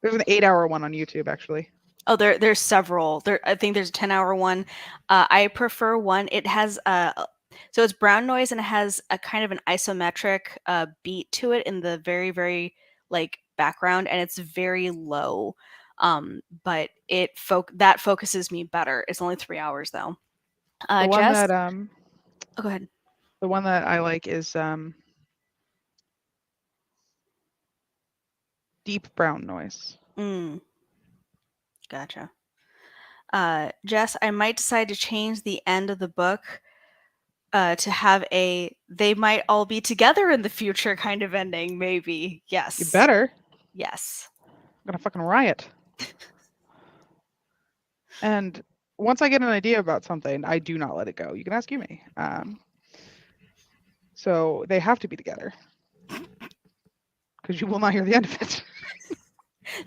There's an 8-hour one on YouTube actually. Oh, there's several. I think there's a 10-hour one. I prefer one. It has so it's brown noise and it has a kind of an isometric beat to it in the very, very like background, and it's very low. But that focuses me better. It's only 3 hours though. The one Jess? that Oh, go ahead. the one that I like is deep brown noise. Gotcha. Jess, I might decide to change the end of the book to have a they might all be together in the future kind of ending, maybe. Yes. You better. Yes. I'm gonna fucking riot. And once I get an idea about something, I do not let it go. You can ask Yumi. So they have to be together. Because you will not hear the end of it.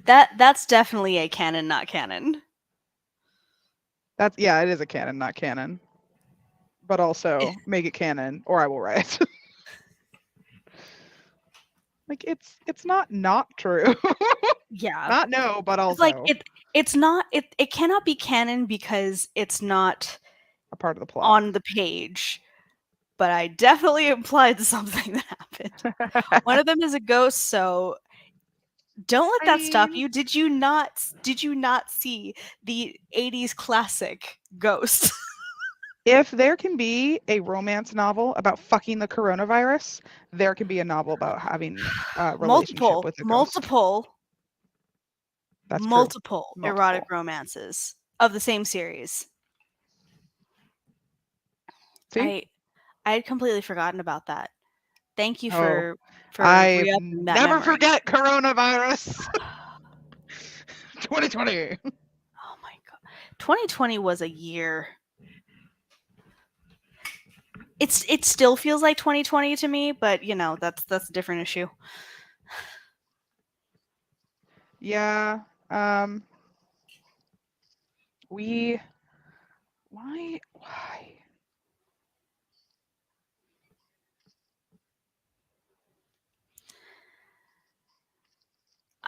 That's definitely a canon, not canon. Yeah, it is a canon, not canon. But also make it canon, or I will riot. Like it's not true. Yeah. Not no, but also It's like it's not it cannot be canon because it's not a part of the plot on the page. But I definitely implied something that happened. One of them is a ghost, so don't let that stop you. Did you not see the 80s classic Ghost? If there can be a romance novel about fucking the coronavirus, there can be a novel about having a relationship with a ghost. That's multiple true. erotic romances of the same series. See? I had completely forgotten about that. Thank you for I re-upping that never memory. forget coronavirus. 2020. Oh my god. 2020 was a year. It still feels like 2020 to me, but you know, that's a different issue. Yeah. Why?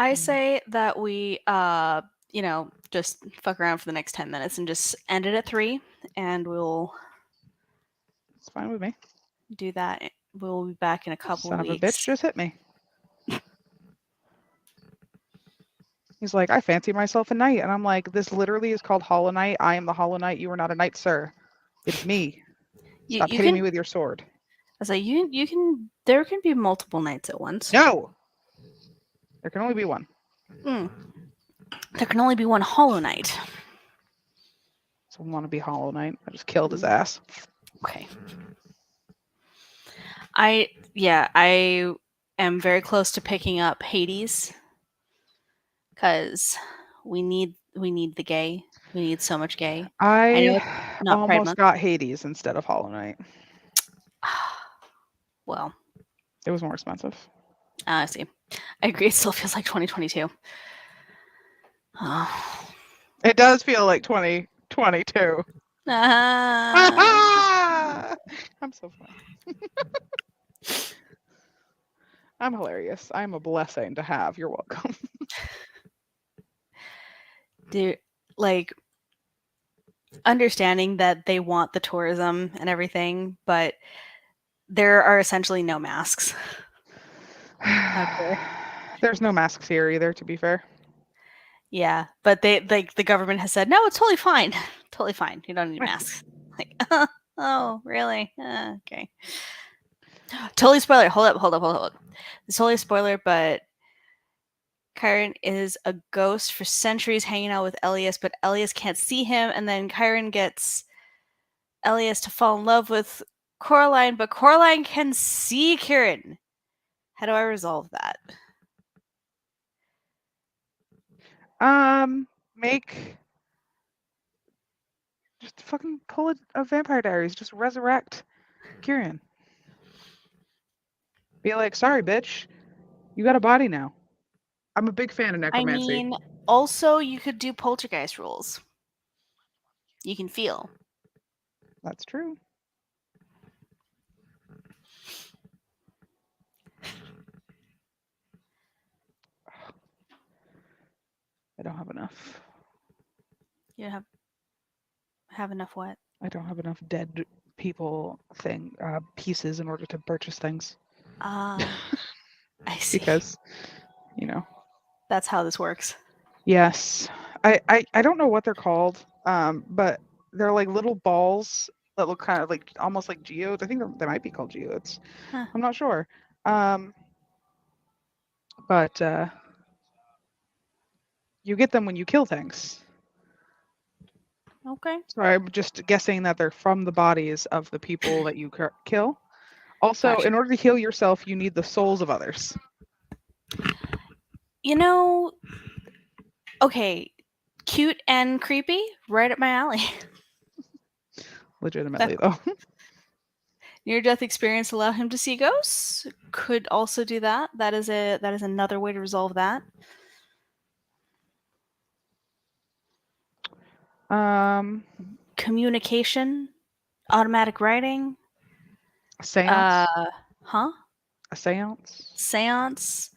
I say that we you know, just fuck around for the next 10 minutes and just end it at 3, and we'll It's fine with me. do that. We'll be back in a couple Son of a weeks. bitch just hit me. He's like, I fancy myself a knight. And I'm like, this literally is called Hollow Knight. I am the Hollow Knight. You are not a knight, sir. It's me. Stop You hitting can. me with your sword. I was like, you can. There can be multiple knights at once. No! There can only be one. There can only be one Hollow Knight. Someone want to be Hollow Knight. I just killed his ass. Okay. I am very close to picking up Hades because we need the gay. We need so much gay. know I it's not Pride almost Month. got Hades instead of Hollow Knight. Well, It was more expensive. I see. I agree. It still feels like 2022. Oh. It does feel like 2022. I'm so funny. I'm hilarious. I'm a blessing to have. You're welcome. Dude, like understanding that they want the tourism and everything, but there are essentially no masks. There's no masks here either, to be fair. Yeah, but they like the government has said no, it's totally fine, totally fine. You don't need masks. Like, oh, really? Okay. Totally spoiler. Hold up. It's totally a spoiler, but Chiron is a ghost for centuries hanging out with Elias, but Elias can't see him, and then Chiron gets Elias to fall in love with Coraline, but Coraline can see Chiron. How do I resolve that? Just fucking pull a Vampire Diaries. Just resurrect Kieran. Be like, sorry, bitch. You got a body now. I'm a big fan of necromancy. I mean, also you could do poltergeist rules. You can feel. That's true. I don't have enough. You have enough what? I don't have enough dead people pieces in order to purchase things. I see. Because, that's how this works. Yes. I don't know what they're called, but they're like little balls that look kind of like almost like geodes. I think they might be called geodes. Huh. I'm not sure. But you get them when you kill things. Okay. So I'm just guessing that they're from the bodies of the people that you kill. Also, Gotcha. in order to heal yourself, you need the souls of others. Okay, cute and creepy, right up my alley. Legitimately, though. Near-death experience allow him to see ghosts. Could also do that. That is another way to resolve that. Communication, automatic writing. A seance. Huh? A seance. Seance.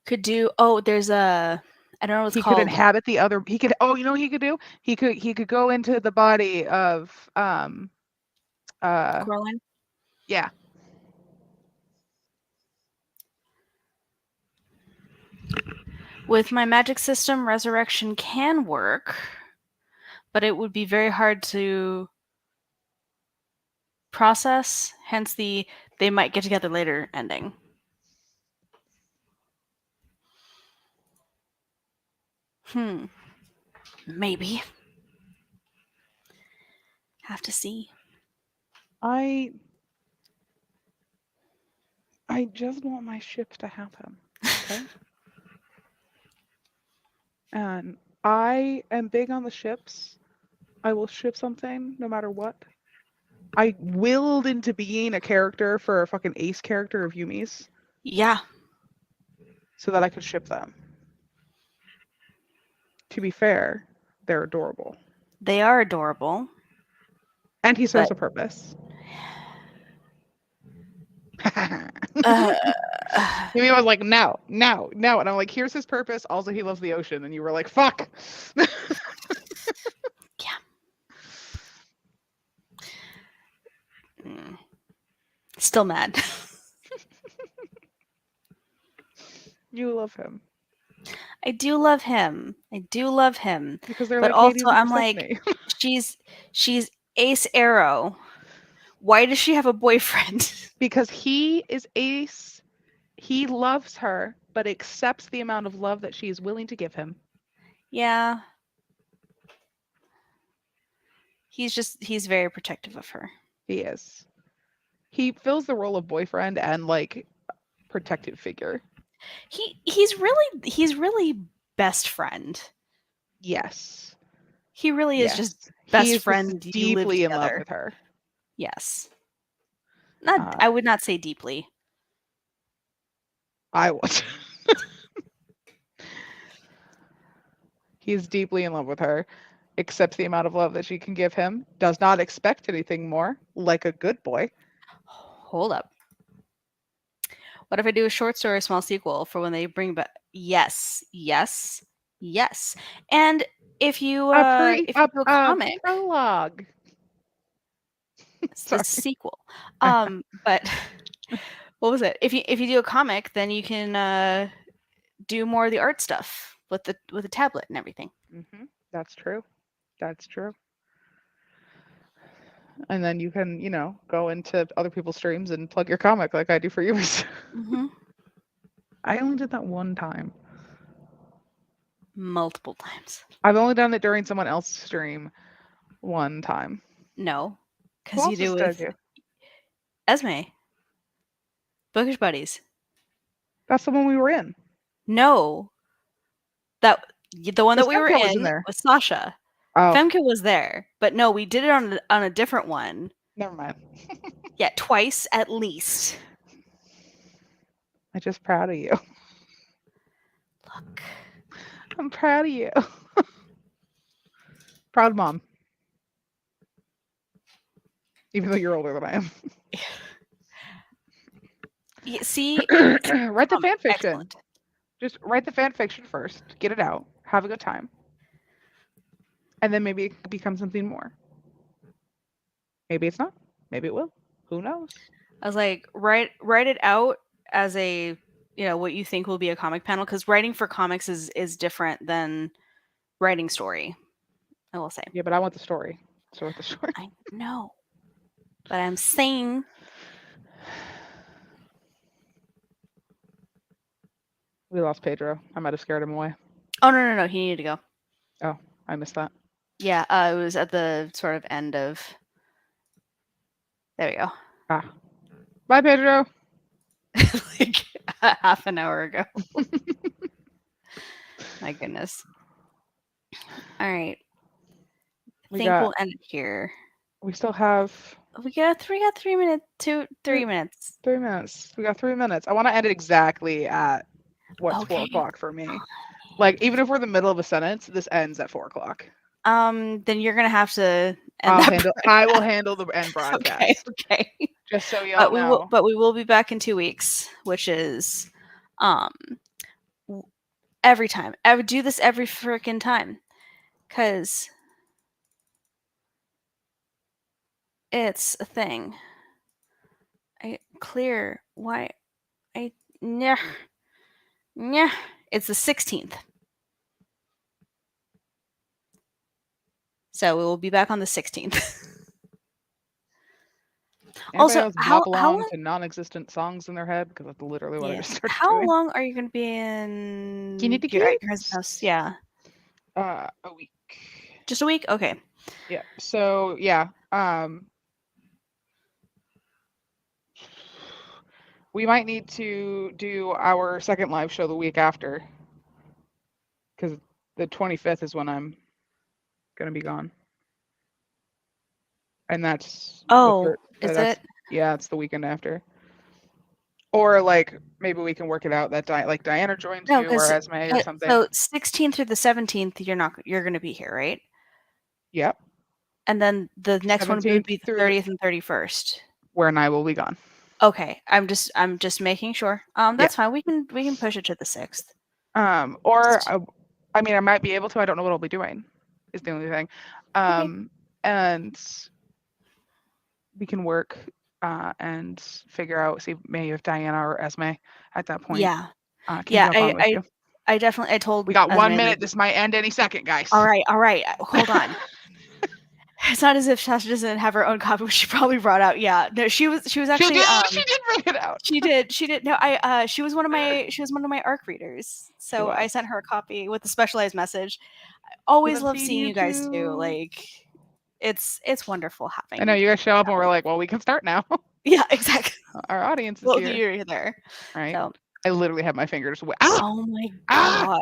Could do. Oh, there's a. I don't know what it's called. He could inhabit the other. He could. Oh, you know what he could do? He could go into the body of Coraline. Yeah. With my magic system, resurrection can work, but it would be very hard to process, hence the they might get together later ending. Maybe. Have to see. I just want my ship to happen. Okay? And I am big on the ships. I will ship something no matter what. I willed into being a character for a fucking ace character of Yumi's. Yeah. So that I could ship them. To be fair, they're adorable. They are adorable. And he serves a purpose. Yumi was like, no. And I'm like, here's his purpose. Also, he loves the ocean. And you were like, fuck. Yeah. Still mad. You love him I do love him. because they're But like Hades also and I'm like, Persephone. she's Ace Arrow. Why does she have a boyfriend? Because he is Ace. He loves her, but accepts the amount of love that she is willing to give him. Yeah. He's very protective of her. He is. He fills the role of boyfriend and like protective figure. He's really best friend. Yes. He really is Yes. just He best is just friend. You live deeply in love together. with her. Yes. Not. I would not say deeply. I would. He is deeply in love with her, accepts the amount of love that she can give him, does not expect anything more, like a good boy. Hold up. What if I do a short story, small sequel for when they bring back? Yes. And if you do a comic, prologue. it's the sequel. But what was it? If you do a comic, then you can do more of the art stuff with the tablet and everything. Mm-hmm. That's true. That's true. And then you can, go into other people's streams and plug your comic like I do for yours. Mm-hmm. I only did that one time. Multiple times. I've only done it during someone else's stream one time. No, because you do with Esme. Bookish Buddies. That's the one we were in. No, the one that we were in was Sasha. Oh. Femke was there, but no, we did it on a different one. Never mind. Yeah, twice at least. I'm just proud of you. Look. I'm proud of you. Proud mom. Even though you're older than I am. Yeah, see? Write the fan fiction. Excellent. Just write the fan fiction first. Get it out. Have a good time. And then maybe it could become something more. Maybe it's not. Maybe it will. Who knows? I was like, write it out as a, what you think will be a comic panel, because writing for comics is different than writing story, I will say. Yeah, but I want the story. So with the story. I know. But I'm saying. We lost Pedro. I might have scared him away. Oh, no. He needed to go. Oh, I missed that. Yeah, it was at the sort of end of. There we go. Bye, Pedro. Like half an hour ago. My goodness. All right. I think we'll end it here. We still have. We got 3 minutes. 3 minutes. 3 minutes. We got 3 minutes. I want to end it exactly at 4 o'clock for me. Like, even if we're in the middle of a sentence, this ends at 4 o'clock. Then you're gonna have to. I will handle the end broadcast. Okay. Just so y'all know. But we will be back in 2 weeks, which is, every time. I would do this every freaking time, cause it's a thing. It's the 16th. So we will be back on the 16th. Also, how long to non-existent songs in their head, because that's literally what I just started How doing. long are you going to be in your house? Yeah. A week. Just a week? Okay. Yeah. So yeah. We might need to do our second live show the week after, because the 25th is when I'm gonna be gone, and that's is it? Yeah, it's the weekend after. Or like maybe we can work it out that Diana joins you or Esme or something. So 16th through the 17th, you're going to be here, right? Yep. And then the next one would be the 30th and 31st. Where and I will be gone. Okay, I'm just making sure. That's fine. We can push it to the 6th. Or I mean, I might be able to. I don't know what I'll be doing. Is the only thing. And we can work and figure out, see maybe if Diana or Esme at that point Yeah. can Yeah, jump on with you. I definitely I told We got Esme, 1 minute. like, This might end any second, guys. all right, hold on. It's not as if Sasha doesn't have her own copy, which she probably brought out. Yeah, no, she was actually She did bring it out. she did. No, she was one of my ARC readers, so I sent her a copy with a specialized message. I always love seeing you guys too. Like, it's wonderful having. I know you guys show up and we're like, well, we can start now. Yeah, exactly. Our audience is Well, here. you're there, Right. so. I literally have my fingers. Oh my god.